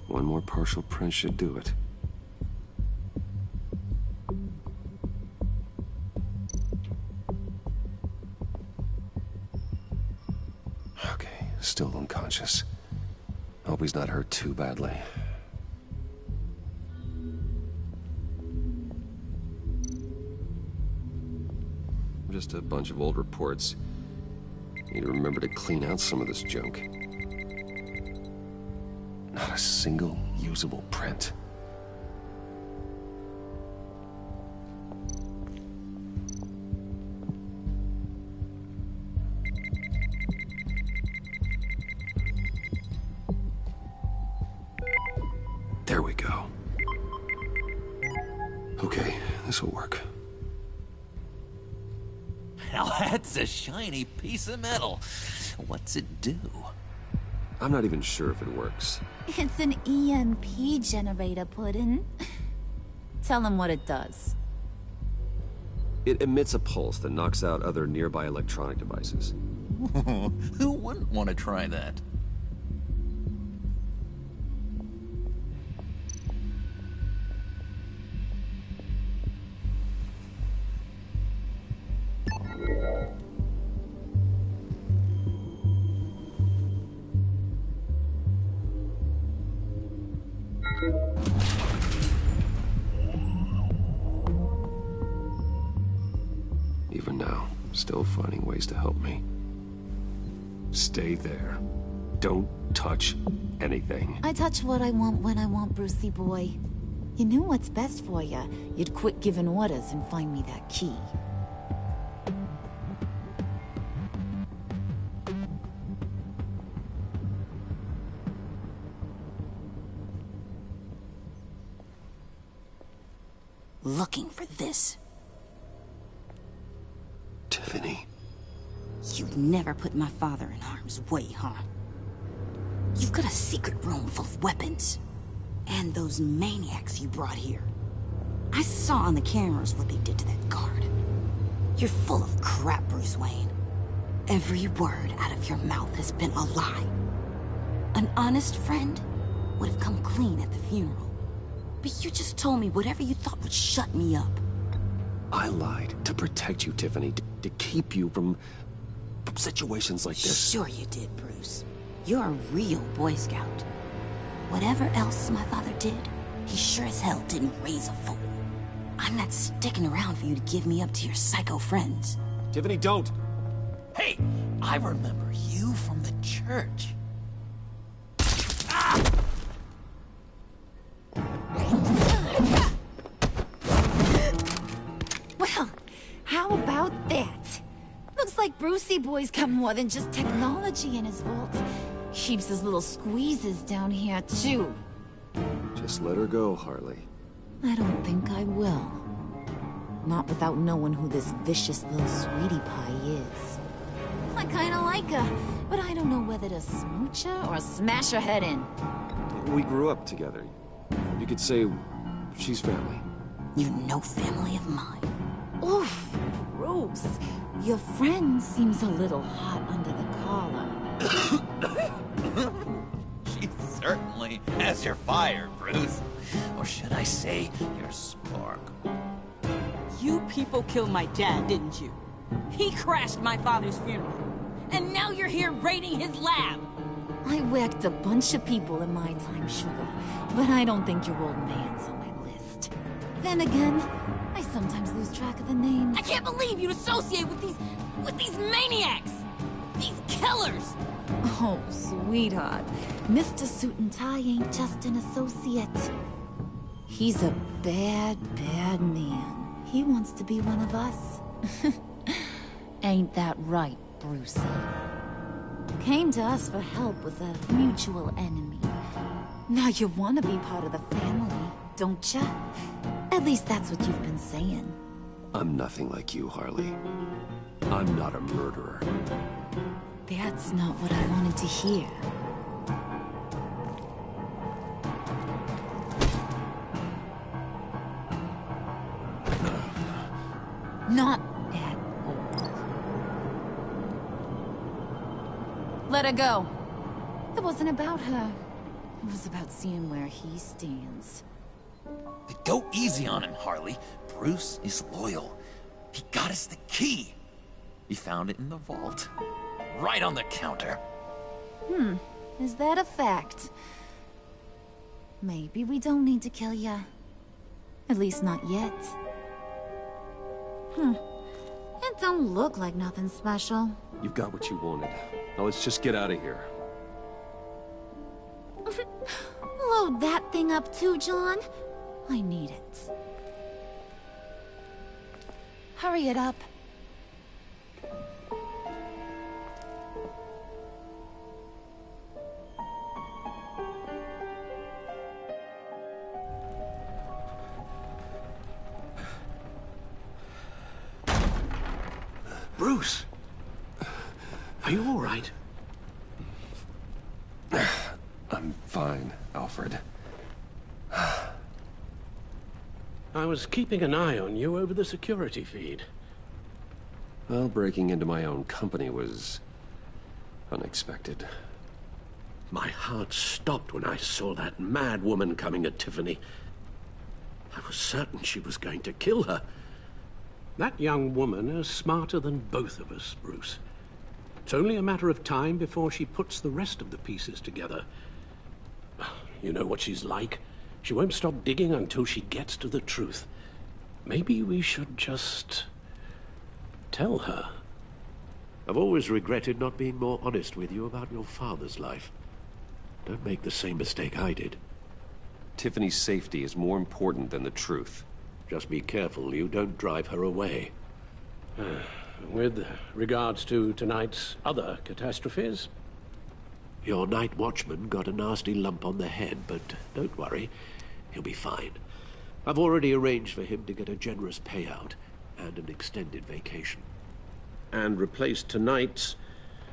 One more partial print should do it. Okay, still unconscious. Hope he's not hurt too badly. Just a bunch of old reports. Need to remember to clean out some of this junk. Not a single usable print. There we go. Okay, this will work. Now that's a shiny piece of metal. What's it do? I'm not even sure if it works. It's an EMP generator, Puddin'. Tell him what it does. It emits a pulse that knocks out other nearby electronic devices. Who wouldn't want to try that? Even now, still finding ways to help me. Stay there. Don't touch anything. I touch what I want when I want, Brucey boy. You knew what's best for you. You'd quit giving orders and find me that key. Looking for this. Tiffany. You've never put my father in harm's way, huh? You've got a secret room full of weapons. And those maniacs you brought here. I saw on the cameras what they did to that guard. You're full of crap, Bruce Wayne. Every word out of your mouth has been a lie. An honest friend would have come clean at the funeral. But you just told me whatever you thought would shut me up. I lied to protect you, Tiffany, to keep you from situations like this. Sure you did, Bruce. You're a real Boy Scout. Whatever else my father did, he sure as hell didn't raise a fool. I'm not sticking around for you to give me up to your psycho friends. Tiffany, don't! Hey, I remember you from the church. Well, how about that? Looks like Brucey Boy's got more than just technology in his vault. Keeps his little squeezes down here, too. Just let her go, Harley. I don't think I will. Not without knowing who this vicious little sweetie pie is. I kinda like her, but I don't know whether to smooch her or smash her head in. We grew up together. You could say she's family. You're no family of mine. Oof, gross. Your friend seems a little hot under the collar. She certainly has your fire, Bruce. Or should I say, your spark. You people killed my dad, didn't you? He crashed my father's funeral. And now you're here raiding his lab. I whacked a bunch of people in my time, sugar. But I don't think your old man's on my list. Then again, I sometimes lose track of the names. I can't believe you'd associate with these maniacs! These killers! Oh, sweetheart. Mr. Suit and Tie ain't just an associate. He's a bad, bad man. He wants to be one of us. Ain't that right, Brucey? Came to us for help with a mutual enemy. Now you want to be part of the family, don't ya? At least that's what you've been saying. I'm nothing like you, Harley. I'm not a murderer. That's not what I wanted to hear. Not at all. Let her go. It wasn't about her. It was about seeing where he stands. Go easy on him, Harley. Bruce is loyal. He got us the key. We found it in the vault. Right on the counter. Is that a fact? Maybe we don't need to kill ya. At least not yet. It don't look like nothing special. You've got what you wanted. Now let's just get out of here. Load that thing up too, John. I need it. Hurry it up. Bruce! Are you all right? I'm fine, Alfred. I was keeping an eye on you over the security feed. Well, breaking into my own company was unexpected. My heart stopped when I saw that mad woman coming at Tiffany. I was certain she was going to kill her. That young woman is smarter than both of us, Bruce. It's only a matter of time before she puts the rest of the pieces together. You know what she's like. She won't stop digging until she gets to the truth. Maybe we should just tell her. I've always regretted not being more honest with you about your father's life. Don't make the same mistake I did. Tiffany's safety is more important than the truth. Just be careful you don't drive her away. With regards to tonight's other catastrophes? Your night watchman got a nasty lump on the head, but don't worry. He'll be fine. I've already arranged for him to get a generous payout and an extended vacation. And replaced tonight's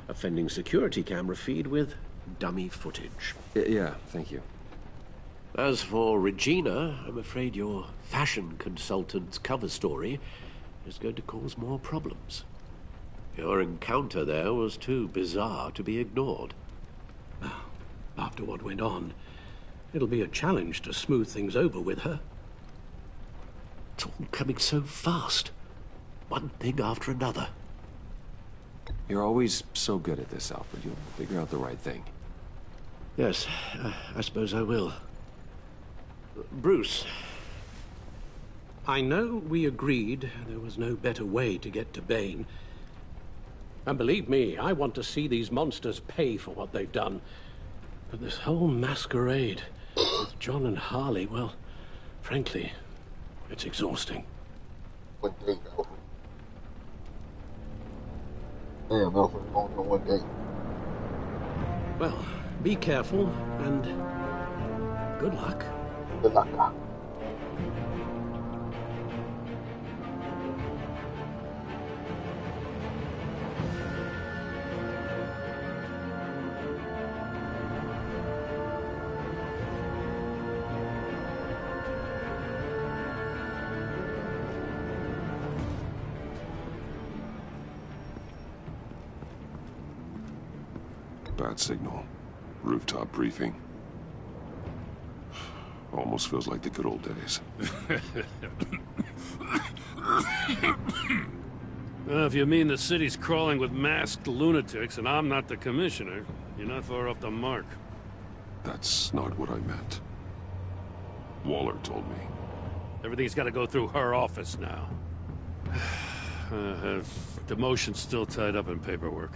offending security camera feed with dummy footage. Yeah, thank you. As for Regina, I'm afraid your fashion consultant's cover story is going to cause more problems. Your encounter there was too bizarre to be ignored. After what went on, it'll be a challenge to smooth things over with her. It's all coming so fast. One thing after another. You're always so good at this, Alfred. You'll figure out the right thing. Yes, I suppose I will. Bruce. I know we agreed there was no better way to get to Bane. And believe me, I want to see these monsters pay for what they've done. But this whole masquerade with John and Harley, well, frankly, it's exhausting. One date, Alfred. Damn, Alfred, only on one date. Well, be careful, and good luck. de la calle. Bat signal. Rooftop briefing. Almost feels like the good old days. Well, if you mean the city's crawling with masked lunatics and I'm not the commissioner, you're not far off the mark. That's not what I meant. Waller told me. Everything's got to go through her office now. Demotion's still tied up in paperwork.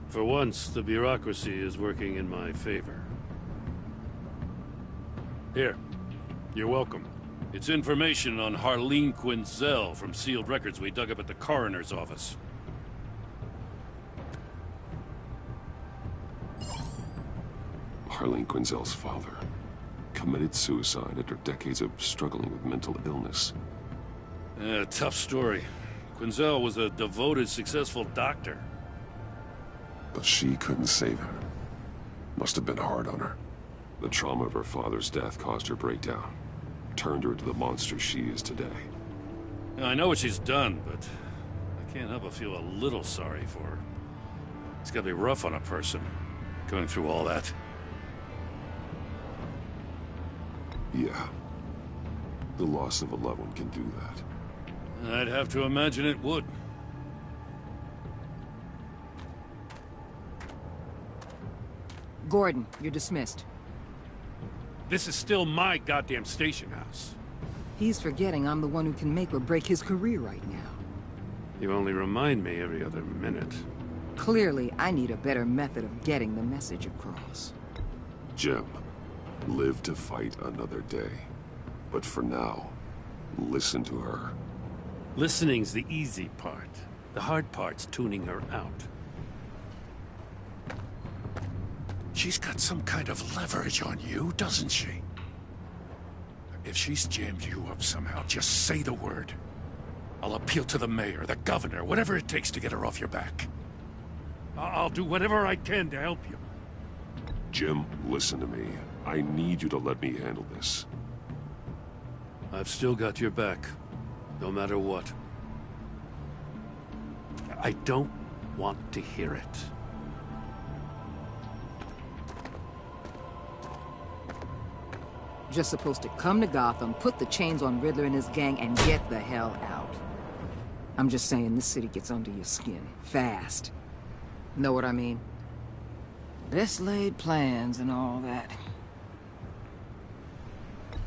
For once, the bureaucracy is working in my favor. Here. You're welcome. It's information on Harleen Quinzel from sealed records we dug up at the coroner's office. Harleen Quinzel's father committed suicide after decades of struggling with mental illness. Tough story. Quinzel was a devoted, successful doctor. But she couldn't save him. Must have been hard on her. The trauma of her father's death caused her breakdown. Turned her into the monster she is today. Now, I know what she's done, but I can't help but feel a little sorry for her. It's gotta be rough on a person, going through all that. Yeah. The loss of a loved one can do that. I'd have to imagine it would. Gordon, you're dismissed. This is still my goddamn station house. He's forgetting I'm the one who can make or break his career right now. You only remind me every other minute. Clearly, I need a better method of getting the message across. Jim, live to fight another day. But for now, listen to her. Listening's the easy part. The hard part's tuning her out. She's got some kind of leverage on you, doesn't she? If she's jammed you up somehow, just say the word. I'll appeal to the mayor, the governor, whatever it takes to get her off your back. I'll do whatever I can to help you. Jim, listen to me. I need you to let me handle this. I've still got your back, no matter what. I don't want to hear it. Just supposed to come to Gotham, put the chains on Riddler and his gang, and get the hell out. I'm just saying, this city gets under your skin. Fast. Know what I mean? Best laid plans and all that.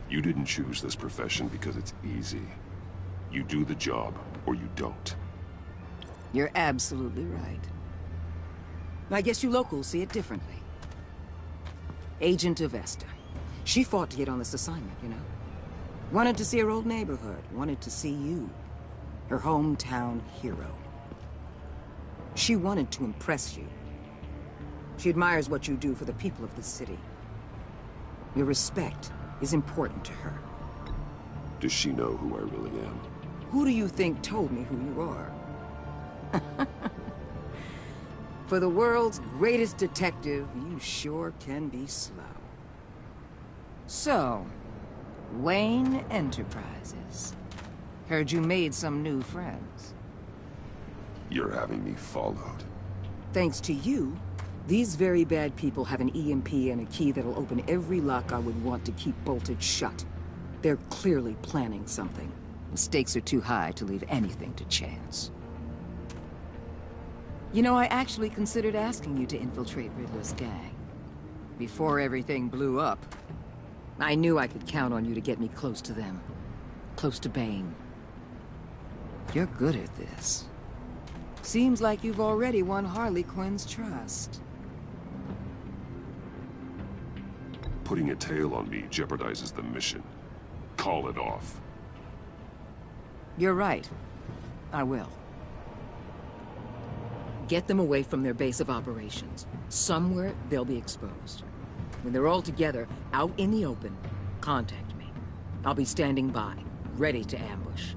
You didn't choose this profession because it's easy. You do the job, or you don't. You're absolutely right. I guess you locals see it differently. Agent Avesta. She fought to get on this assignment, you know? Wanted to see her old neighborhood. Wanted to see you. Her hometown hero. She wanted to impress you. She admires what you do for the people of the city. Your respect is important to her. Does she know who I really am? Who do you think told me who you are? For the world's greatest detective, you sure can be slow. So, Wayne Enterprises. Heard you made some new friends. You're having me followed. Thanks to you, these very bad people have an EMP and a key that'll open every lock I would want to keep bolted shut. They're clearly planning something. The stakes are too high to leave anything to chance. You know, I actually considered asking you to infiltrate Riddler's gang. Before everything blew up. I knew I could count on you to get me close to them. Close to Bane. You're good at this. Seems like you've already won Harley Quinn's trust. Putting a tail on me jeopardizes the mission. Call it off. You're right. I will. Get them away from their base of operations. Somewhere they'll be exposed. When they're all together, out in the open, contact me. I'll be standing by, ready to ambush.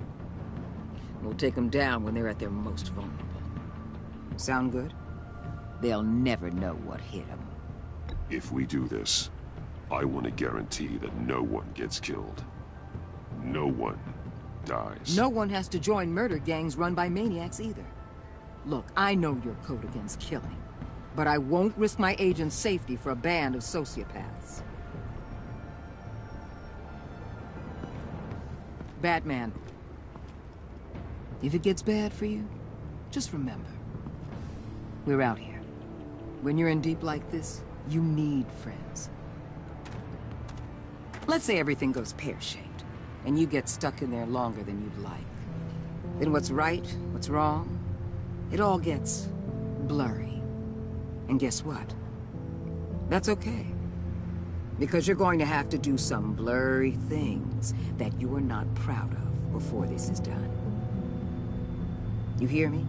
We'll take them down when they're at their most vulnerable. Sound good? They'll never know what hit them. If we do this, I want to guarantee that no one gets killed. No one dies. No one has to join murder gangs run by maniacs either. Look, I know your code against killing, but I won't risk my agent's safety for a band of sociopaths. Batman, if it gets bad for you, just remember, we're out here. When you're in deep like this, you need friends. Let's say everything goes pear-shaped, and you get stuck in there longer than you'd like. Then what's right, what's wrong, it all gets blurry. And guess what? That's okay. Because you're going to have to do some blurry things that you are not proud of before this is done. You hear me?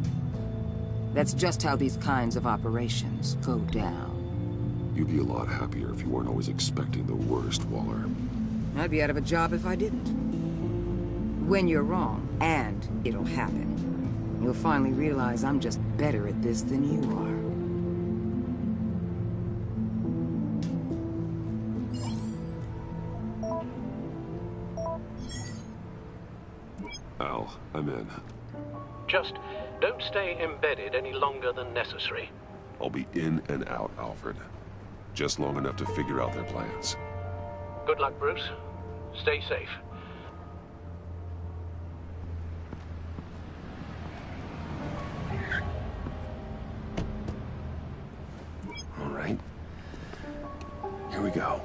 That's just how these kinds of operations go down. You'd be a lot happier if you weren't always expecting the worst, Waller. I'd be out of a job if I didn't. When you're wrong, and it'll happen, you'll finally realize I'm just better at this than you are. Al, I'm in. Just don't stay embedded any longer than necessary. I'll be in and out, Alfred. Just long enough to figure out their plans. Good luck, Bruce. Stay safe. All right. Here we go.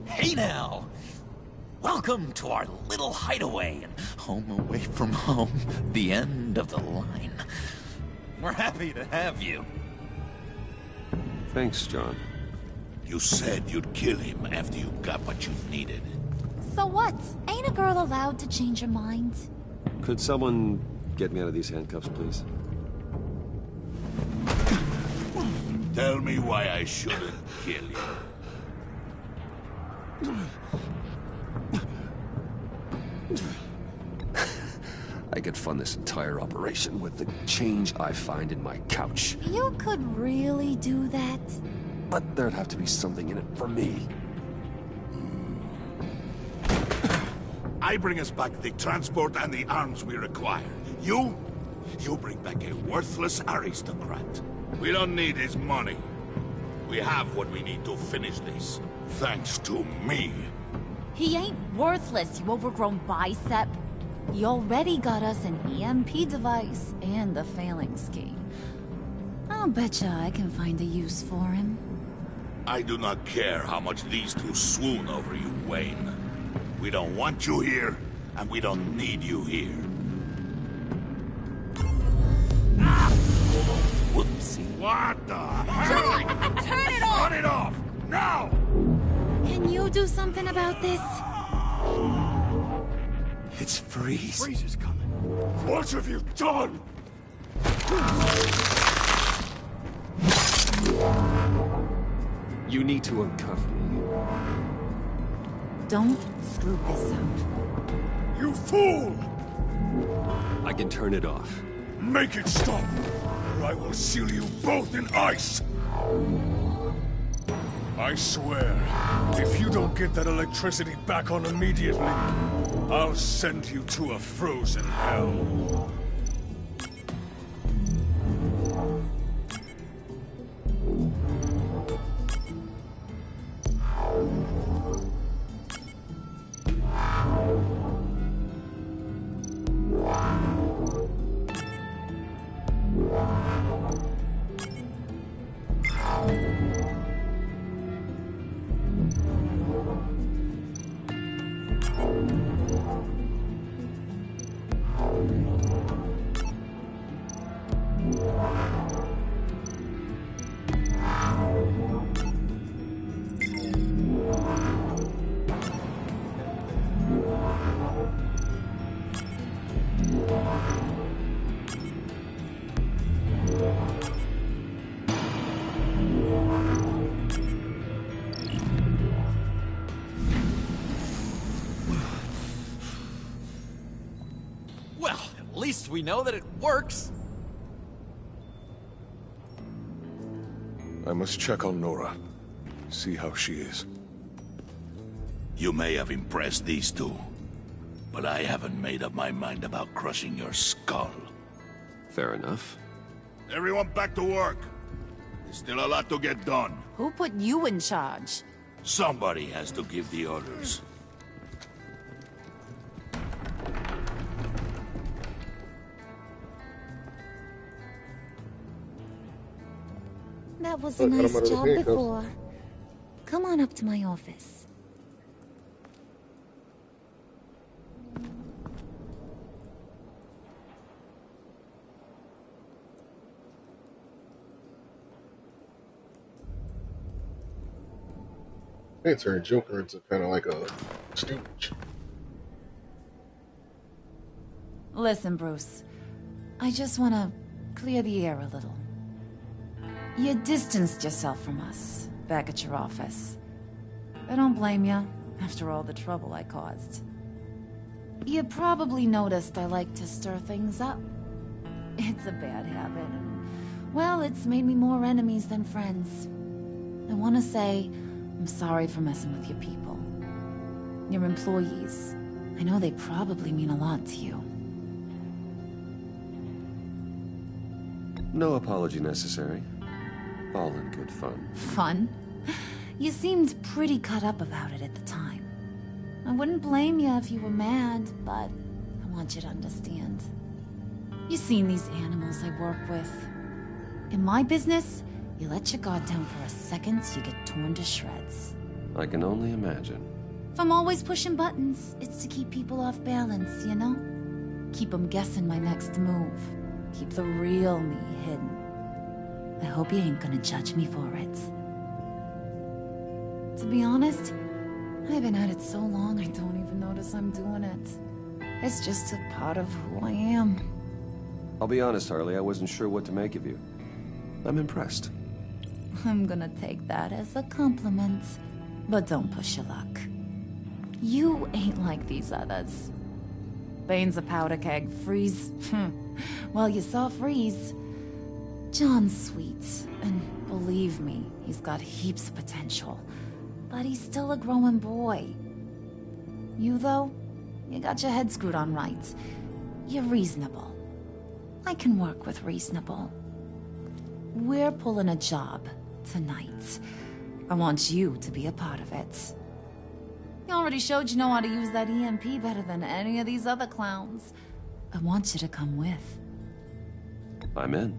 Hey now! Welcome to our little hideaway and home away from home, the end of the line. We're happy to have you. Thanks, John. You said you'd kill him after you got what you needed. So what? Ain't a girl allowed to change her mind? Could someone get me out of these handcuffs, please? Tell me why I shouldn't kill you. I could fund this entire operation with the change I find in my couch. You could really do that? But there'd have to be something in it for me. I bring us back the transport and the arms we require. You bring back a worthless aristocrat. We don't need his money. We have what we need to finish this. Thanks to me. He ain't worthless, you overgrown bicep. He already got us an EMP device and the phalanx key. I'll betcha I can find a use for him. I do not care how much these two swoon over you, Wayne. We don't want you here, and we don't need you here. Ah! Whoopsie. What the hell? Turn it off! Turn it off! Now! Can you do something about this? It's Freeze. Freeze is coming. What have you done? You need to uncuff me. Don't screw this up. You fool! I can turn it off. Make it stop, or I will seal you both in ice! I swear, if you don't get that electricity back on immediately, I'll send you to a frozen hell. Well, at least we know that it works. I must check on Nora. See how she is. You may have impressed these two, but I haven't made up my mind about crushing your skull. Fair enough. Everyone back to work. There's still a lot to get done. Who put you in charge? Somebody has to give the orders. That was a nice job before. Come on up to my office. They turned Joker into kind of like a stooge. Listen, Bruce. I just want to clear the air a little. You distanced yourself from us, back at your office. I don't blame you, after all the trouble I caused. You probably noticed I like to stir things up. It's a bad habit, and, well, it's made me more enemies than friends. I want to say, I'm sorry for messing with your people. Your employees. I know they probably mean a lot to you. No apology necessary. All in good fun. Fun? You seemed pretty cut up about it at the time. I wouldn't blame you if you were mad, but I want you to understand. You've seen these animals I work with. In my business, you let your guard down for a second, you get torn to shreds. I can only imagine. If I'm always pushing buttons, it's to keep people off balance, you know? Keep them guessing my next move. Keep the real me hidden. I hope you ain't gonna judge me for it. To be honest, I've been at it so long I don't even notice I'm doing it. It's just a part of who I am. I'll be honest, Harley, I wasn't sure what to make of you. I'm impressed. I'm gonna take that as a compliment. But don't push your luck. You ain't like these others. Bane's a powder keg. Freeze. Well, you saw Freeze. John's sweet, and believe me, he's got heaps of potential. But he's still a growing boy. You, though, you got your head screwed on right. You're reasonable. I can work with reasonable. We're pulling a job tonight. I want you to be a part of it. You already showed you know how to use that EMP better than any of these other clowns. I want you to come with. I'm in.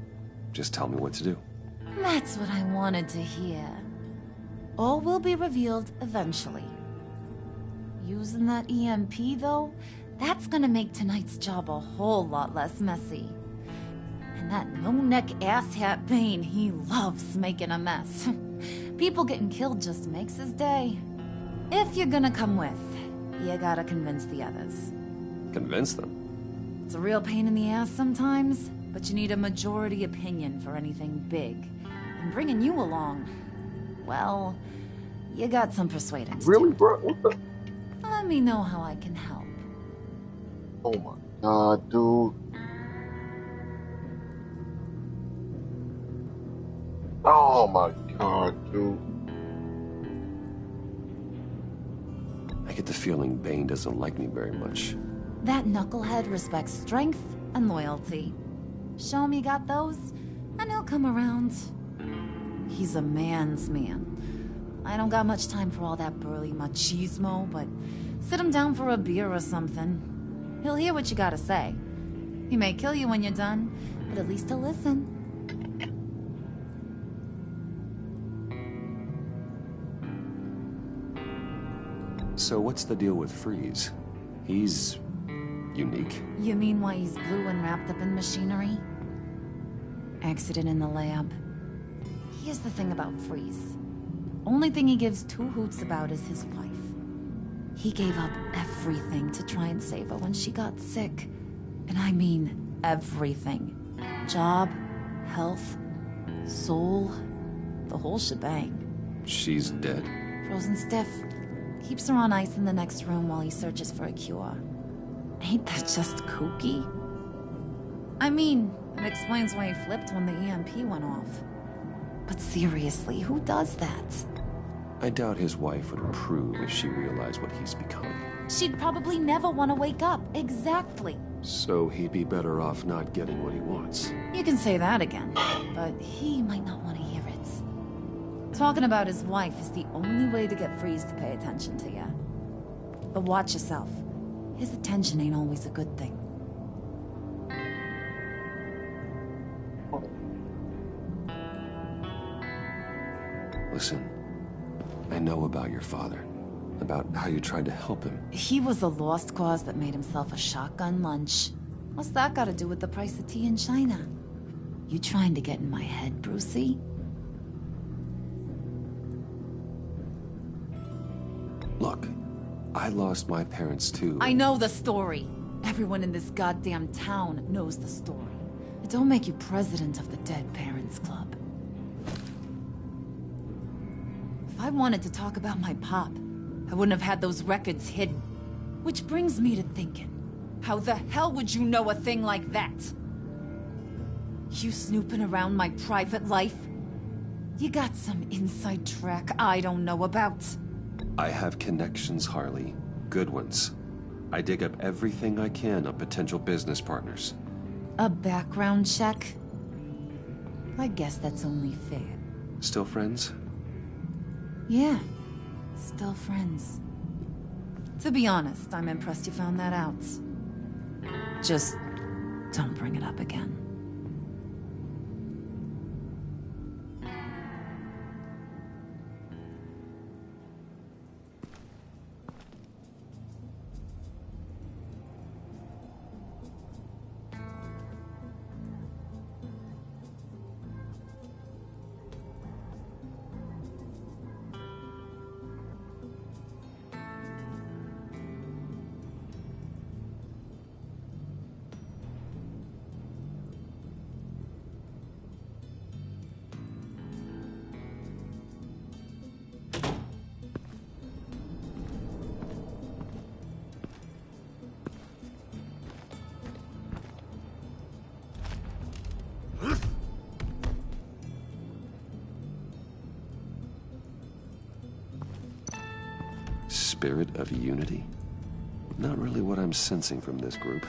Just tell me what to do. That's what I wanted to hear. All will be revealed eventually. Using that EMP, though, that's gonna make tonight's job a whole lot less messy. And that no-neck asshat Bane, he loves making a mess. People getting killed just makes his day. If you're gonna come with, you gotta convince the others. Convince them? It's a real pain in the ass sometimes, but you need a majority opinion for anything big. And bringing you along, well, you got some persuading to do. Really, bro? What the? Let me know how I can help. Oh my god, dude. Oh my god, dude. I get the feeling Bane doesn't like me very much. That knucklehead respects strength and loyalty. Show him you got those, and he'll come around. He's a man's man. I don't got much time for all that burly machismo, but sit him down for a beer or something. He'll hear what you gotta say. He may kill you when you're done, but at least he'll listen. So what's the deal with Freeze? He's unique. You mean why he's blue and wrapped up in machinery? Accident in the lab. Here's the thing about Freeze. Only thing he gives two hoots about is his wife. He gave up everything to try and save her when she got sick. And I mean everything. Job, health, soul, the whole shebang. She's dead? Frozen stiff. Keeps her on ice in the next room while he searches for a cure. Ain't that just kooky? I mean, it explains why he flipped when the EMP went off. But seriously, who does that? I doubt his wife would approve if she realized what he's becoming. She'd probably never want to wake up. Exactly. So he'd be better off not getting what he wants. You can say that again, but he might not want to hear it. Talking about his wife is the only way to get Freeze to pay attention to you. But watch yourself. His attention ain't always a good thing. Listen, I know about your father. About how you tried to help him. He was a lost cause that made himself a shotgun lunch. What's that got to do with the price of tea in China? You trying to get in my head, Brucey? Look, I lost my parents too. I know the story. Everyone in this goddamn town knows the story. It don't make you president of the Dead Parents Club. If I wanted to talk about my pop, I wouldn't have had those records hidden. Which brings me to thinking, how the hell would you know a thing like that? You snooping around my private life? You got some inside track I don't know about. I have connections, Harley. Good ones. I dig up everything I can on potential business partners. A background check? I guess that's only fair. Still friends? Yeah. Still friends. To be honest, I'm impressed you found that out. Just don't bring it up again. Spirit of unity? Not really what I'm sensing from this group.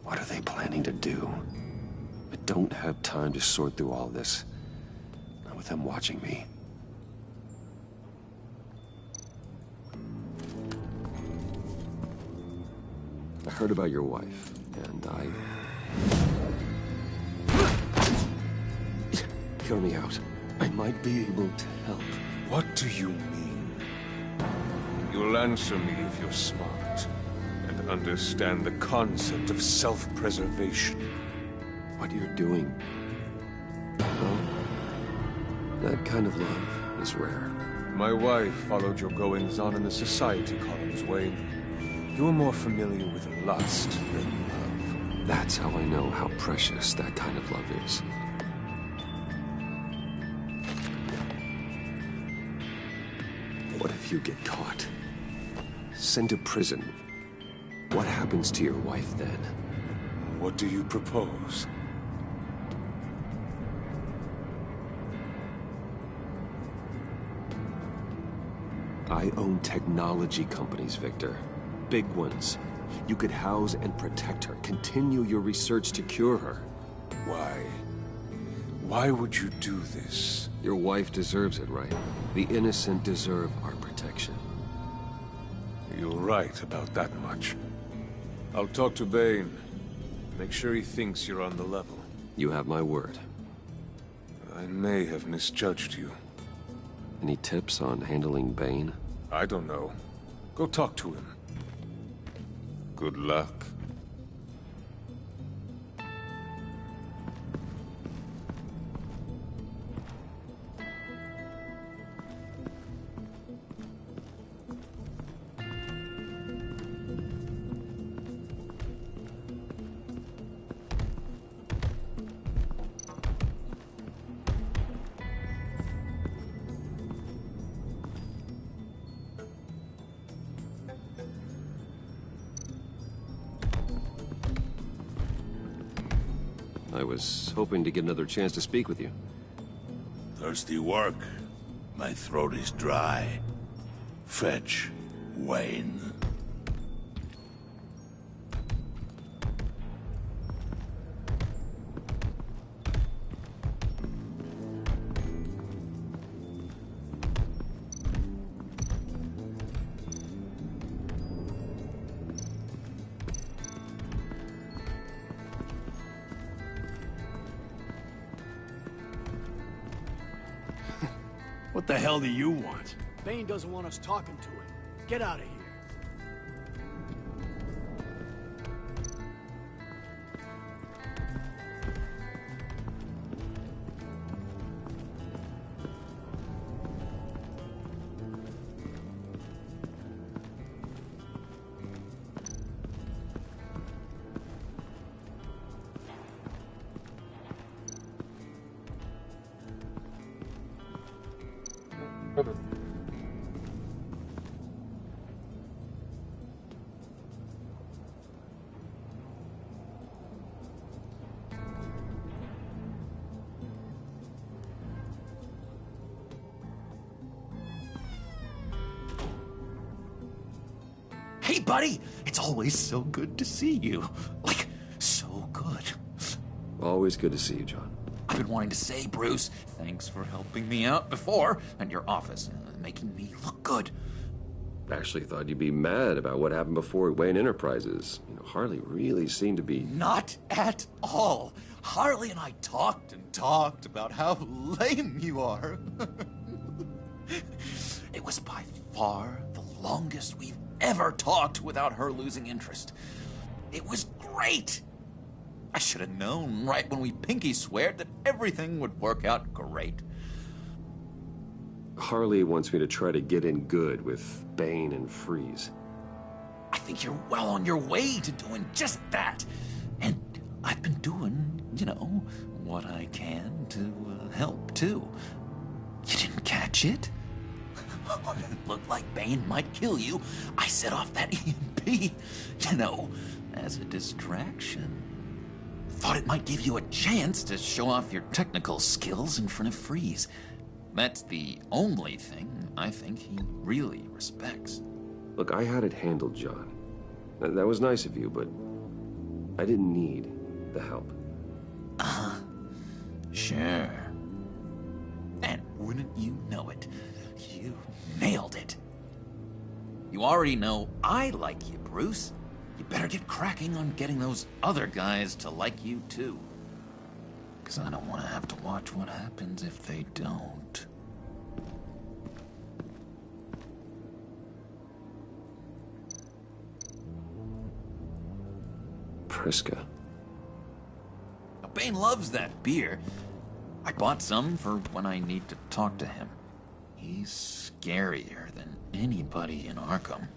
What are they planning to do? I don't have time to sort through all this. Not with them watching me. I heard about your wife, and Hear me out. I might be able to help. What do you mean? You'll answer me if you're smart. And understand the concept of self-preservation. What you're doing. Well, that kind of love is rare. My wife followed your goings-on in the society columns, Wayne. You are more familiar with lust than love. That's how I know how precious that kind of love is. What if you get caught? Sent to prison? What happens to your wife then? What do you propose? I own technology companies, Victor. Big ones. You could house and protect her. Continue your research to cure her. Why? Why would you do this? Your wife deserves it, right? The innocent deserve our protection. You're right about that much. I'll talk to Bane. Make sure he thinks you're on the level. You have my word. I may have misjudged you. Any tips on handling Bane? I don't know. Go talk to him. Good luck. I was hoping to get another chance to speak with you. Thirsty work? My throat is dry. Fetch Wayne. What the hell do you want? Bane doesn't want us talking to him. Get out of here. Hey, buddy! It's always so good to see you. Like, so good. Always good to see you, John. I've been wanting to say, Bruce, thanks for helping me out before, and your office, making me look good. Actually thought you'd be mad about what happened before Wayne Enterprises. You know, Harley really seemed to be... Not at all. Harley and I talked and talked about how lame you are. It was by far the longest we've ever talked without her losing interest. It was great. I should have known right when we pinky sweared that everything would work out great. Harley wants me to try to get in good with Bane and Freeze. I think you're well on your way to doing just that. And I've been doing, you know, what I can to help, too. You didn't catch it? It looked like Bane might kill you. I set off that EMP, you know, as a distraction. Thought it might give you a chance to show off your technical skills in front of Freeze. That's the only thing I think he really respects. Look, I had it handled, John. That was nice of you, but I didn't need the help. Sure. And wouldn't you know it, you nailed it. You already know I like you, Bruce. You better get cracking on getting those other guys to like you, too. Because I don't want to have to watch what happens if they don't. Priska. Bane loves that beer. I bought some for when I need to talk to him. He's scarier than anybody in Arkham.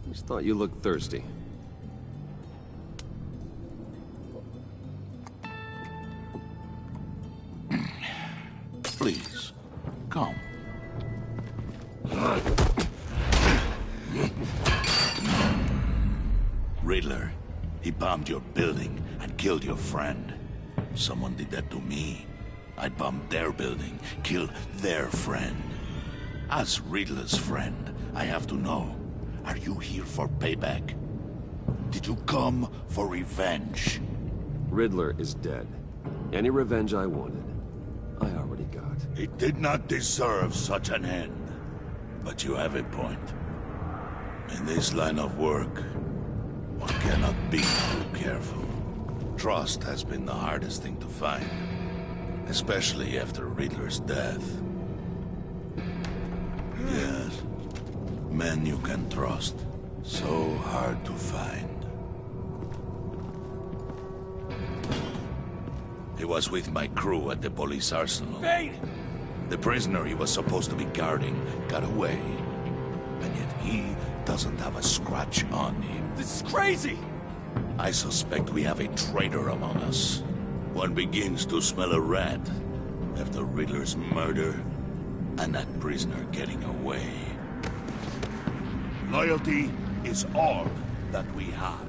Just thought you looked thirsty. Please, come. Riddler, he bombed your building and killed your friend. Someone did that to me. I bombed their building, killed their friend. As Riddler's friend, I have to know, are you here for payback? Did you come for revenge? Riddler is dead. Any revenge I wanted, I already got. He did not deserve such an end. But you have a point. In this line of work, one cannot be too careful. Trust has been the hardest thing to find. Especially after Riddler's death. Yes. Men you can trust. So hard to find. He was with my crew at the police arsenal. Bane! The prisoner he was supposed to be guarding got away. And yet he doesn't have a scratch on him. This is crazy! I suspect we have a traitor among us. One begins to smell a rat after Riddler's murder and that prisoner getting away. Loyalty is all that we have.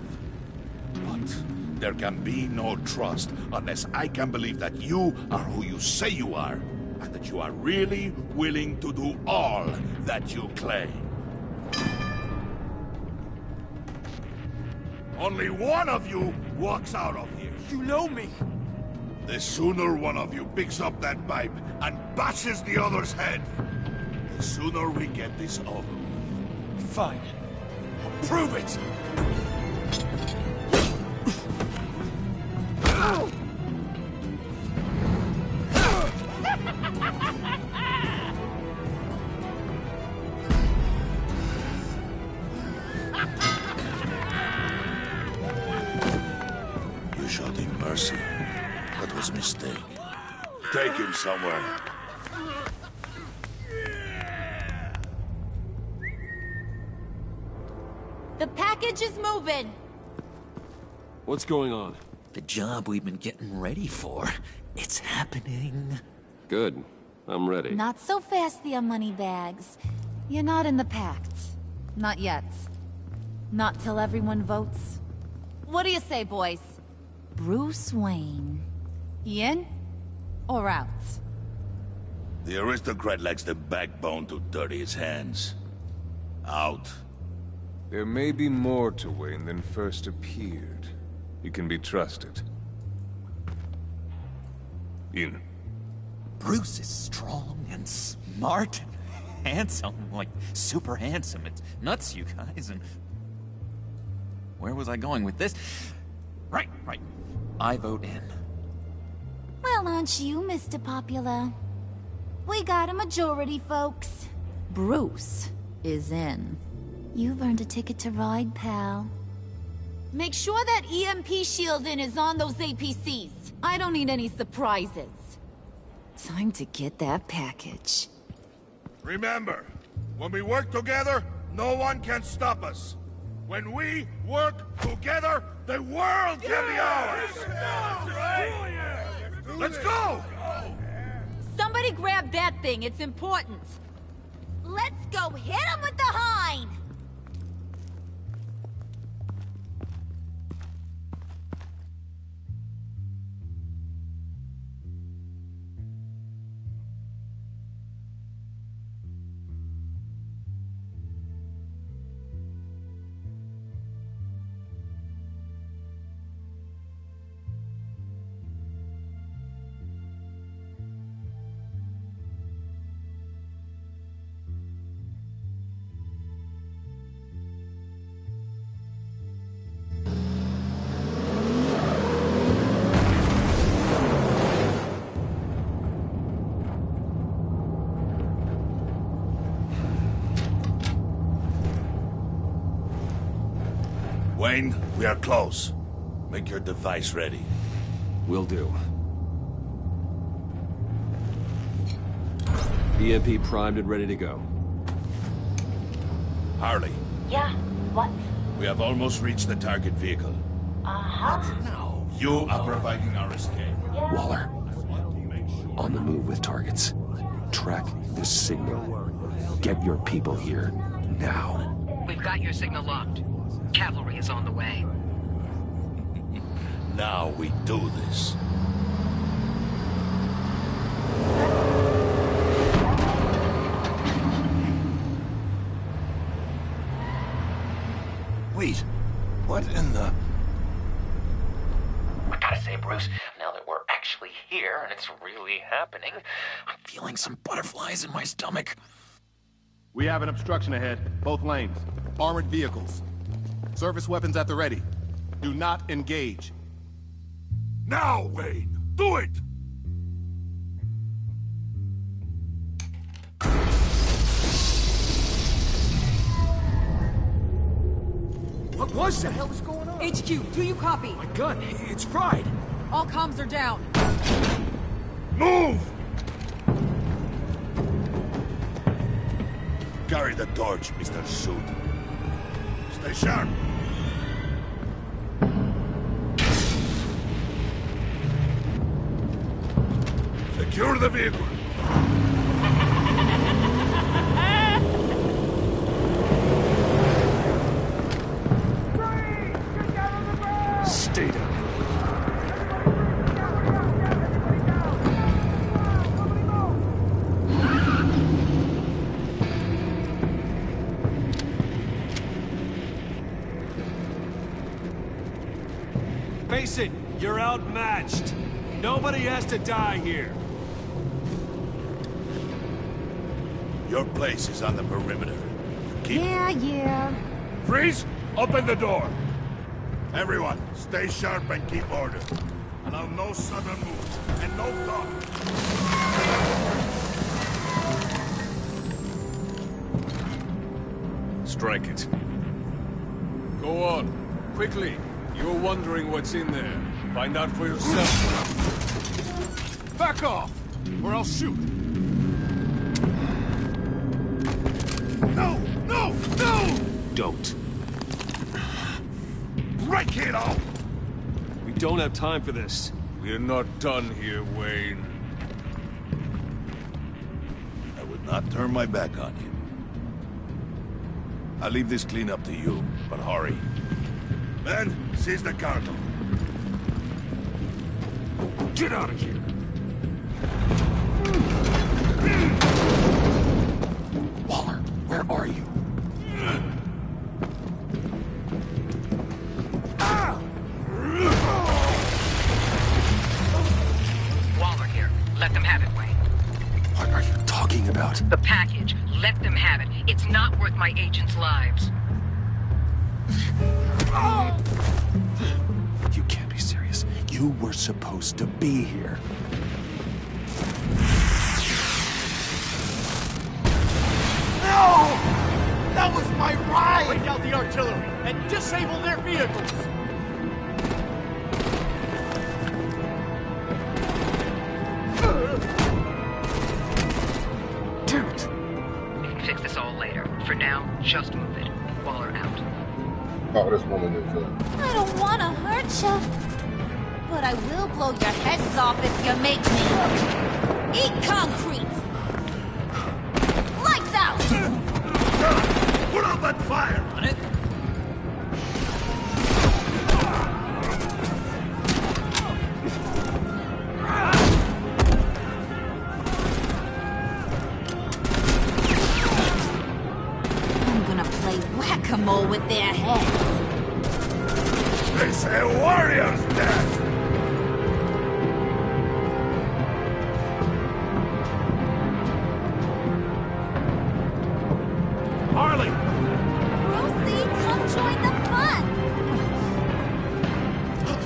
But there can be no trust unless I can believe that you are who you say you are, and that you are really willing to do all that you claim. Only one of you walks out of here. You know me! The sooner one of you picks up that pipe and bashes the other's head, the sooner we get this over with. Fine. I'll prove it! You showed him mercy. That was a mistake. Take him somewhere. The package is moving! What's going on? The job we've been getting ready for. It's happening. Good. I'm ready. Not so fast, the Moneybags. You're not in the Pact. Not yet. Not till everyone votes. What do you say, boys? Bruce Wayne. In or out? The aristocrat lacks the backbone to dirty his hands. Out. There may be more to Wayne than first appeared. You can be trusted. In. Bruce is strong and smart and handsome, like super handsome. It's nuts, you guys, and... Where was I going with this? Right. I vote in. Well, aren't you, Mr. Popular? We got a majority, folks. Bruce is in. You've earned a ticket to ride, pal. Make sure that EMP shielding is on those APCs. I don't need any surprises. Time to get that package. Remember, when we work together, no one can stop us. When we work together, the world can be ours! Let's go! Somebody grab that thing, it's important. Let's go hit him with the hind! Wayne, we are close. Make your device ready. Will do. EMP primed and ready to go. Harley. Yeah? What? We have almost reached the target vehicle. No. You are providing our escape. Waller, on the move with targets. Track this signal. Get your people here, now. We've got your signal locked. Cavalry is on the way. Now we do this. Wait, what in the... I gotta say, Bruce, now that we're actually here and it's really happening, I'm feeling some butterflies in my stomach. We have an obstruction ahead, both lanes. Armored vehicles. Service weapons at the ready. Do not engage. Now, Wayne! Do it! What was that? What the hell is going on? HQ, do you copy? My gun, it's fried. All comms are down. Move! Carry the torch, Mr. Suit. Stay sharp. Secure the vehicle. Stay down. Face it, you're outmatched. Nobody has to die here. Your place is on the perimeter. Yeah. Freeze! Open the door! Everyone, stay sharp and keep order. Allow no sudden moves, and no talk. Strike it. Go on. Quickly. You're wondering what's in there. Find out for yourself. Back off, or I'll shoot. No! No! No! Don't. Break it off! We don't have time for this. We're not done here, Wayne. I would not turn my back on you. I'll leave this cleanup to you, but hurry. Men, seize the cargo. Get out of here! Waller, where are you? Waller here. Let them have it, Wayne. What are you talking about? The package. Let them have it. It's not worth my agents' lives. You can't be serious. You were supposed to be here. No! That was my ride! Break out the artillery and disable their vehicles! Damn it! We can fix this all later. For now, just move it. Waller out. Oh, this woman is, I don't want to hurt you, but I will blow your heads off if you make me. Eat concrete! Lights out! Put out that fire! On it. I'm gonna play whack-a-mole with their heads. They say warrior's death! Harley! Brucey, come join the fun!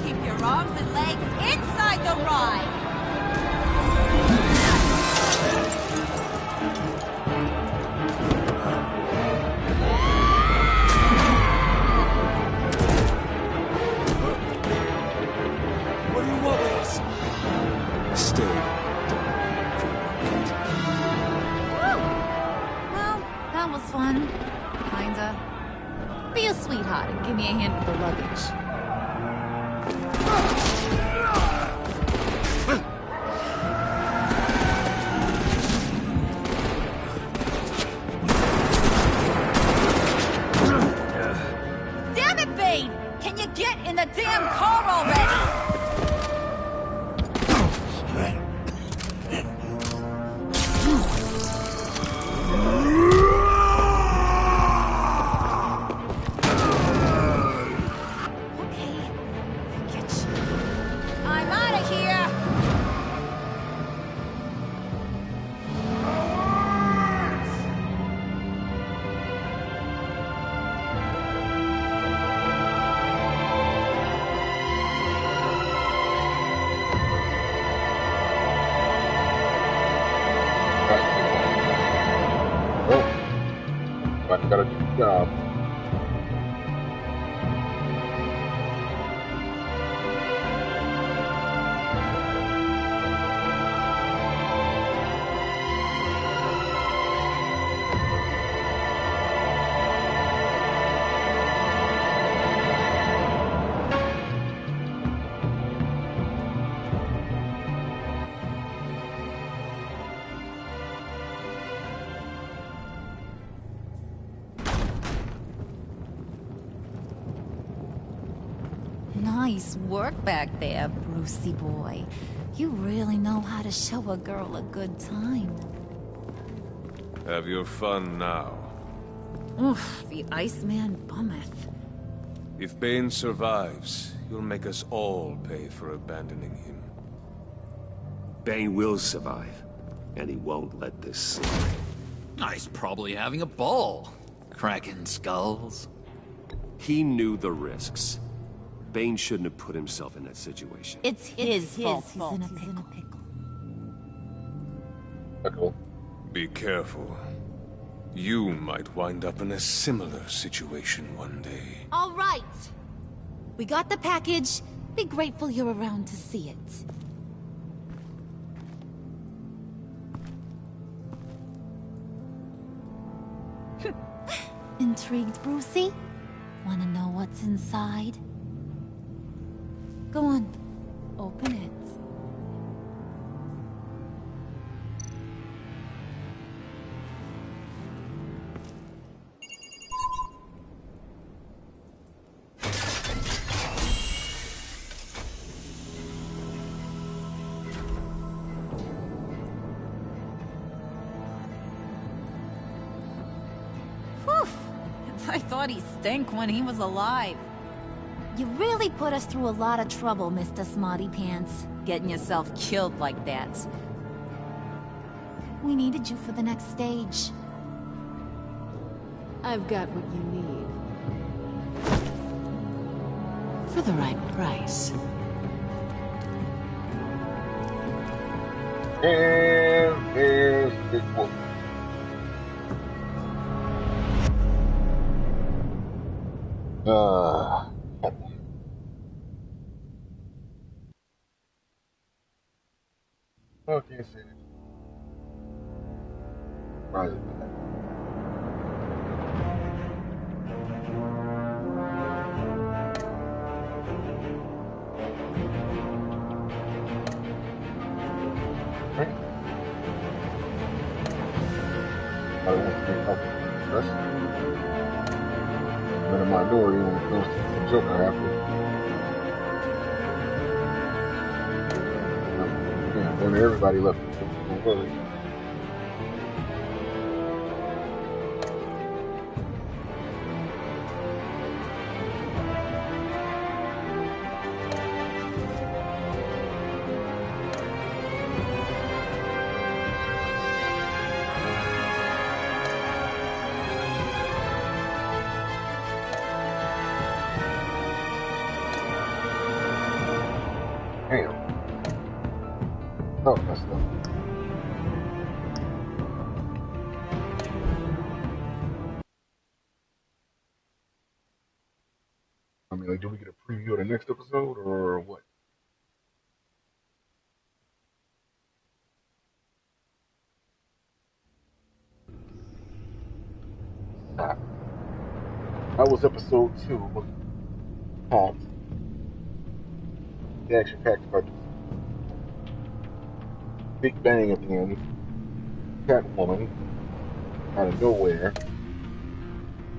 Keep your arms and legs inside the ride! Be a sweetheart and give me a hand with the luggage. Damn it, Bane! Can you get in the damn car already? I'm out of here! Oh, I gotta do the job. Nice work back there, Brucey boy. You really know how to show a girl a good time. Have your fun now. Oof, the Iceman bummeth. If Bane survives, you'll make us all pay for abandoning him. Bane will survive, and he won't let this slide. He's probably having a ball. Cracking skulls. He knew the risks. Bane shouldn't have put himself in that situation. It's his fault. He's in a pickle. Pickle. Be careful. You might wind up in a similar situation one day. All right. We got the package. Be grateful you're around to see it. Intrigued, Brucey? Wanna know what's inside? Go on. Open it. Whew. I thought he stank when he was alive. You really put us through a lot of trouble, Mr. Smarty Pants. Getting yourself killed like that. We needed you for the next stage. I've got what you need. For the right price. And there's the big wolf. Okay, see it. Right. I don't want to get comfortable. Stress. I'm in a minority when it comes to the Joker after. Yeah, when everybody left. Damn. Oh, that's stuff. I mean, like, do we get a preview of the next episode, or what? Ah. That was episode 2, Pact. The action-packed part. Big bang at the end. Catwoman out of nowhere.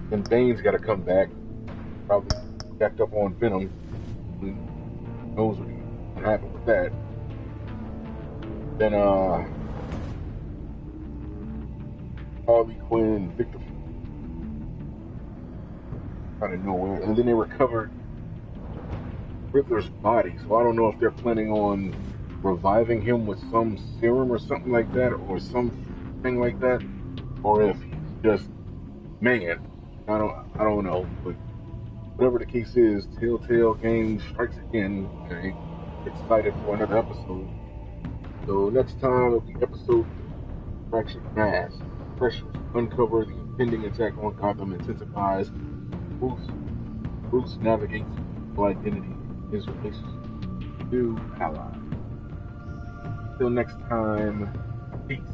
Then Bane's got to come back. Probably backed up on Venom. Who knows what happened with that. Then Harley Quinn and Victor out of nowhere, and then they recovered Riddler's body. So I don't know if they're planning on reviving him with some serum or something like that, or something like that, or if he's just man. I don't know, but whatever the case is, Telltale Games strikes again. Okay, excited for another episode. So next time it'll be episode 3, Fractured Mass. Pressures uncover the impending attack on Gotham intensifies. Bruce navigates his identity, his relationship with new allies. Till next time, peace.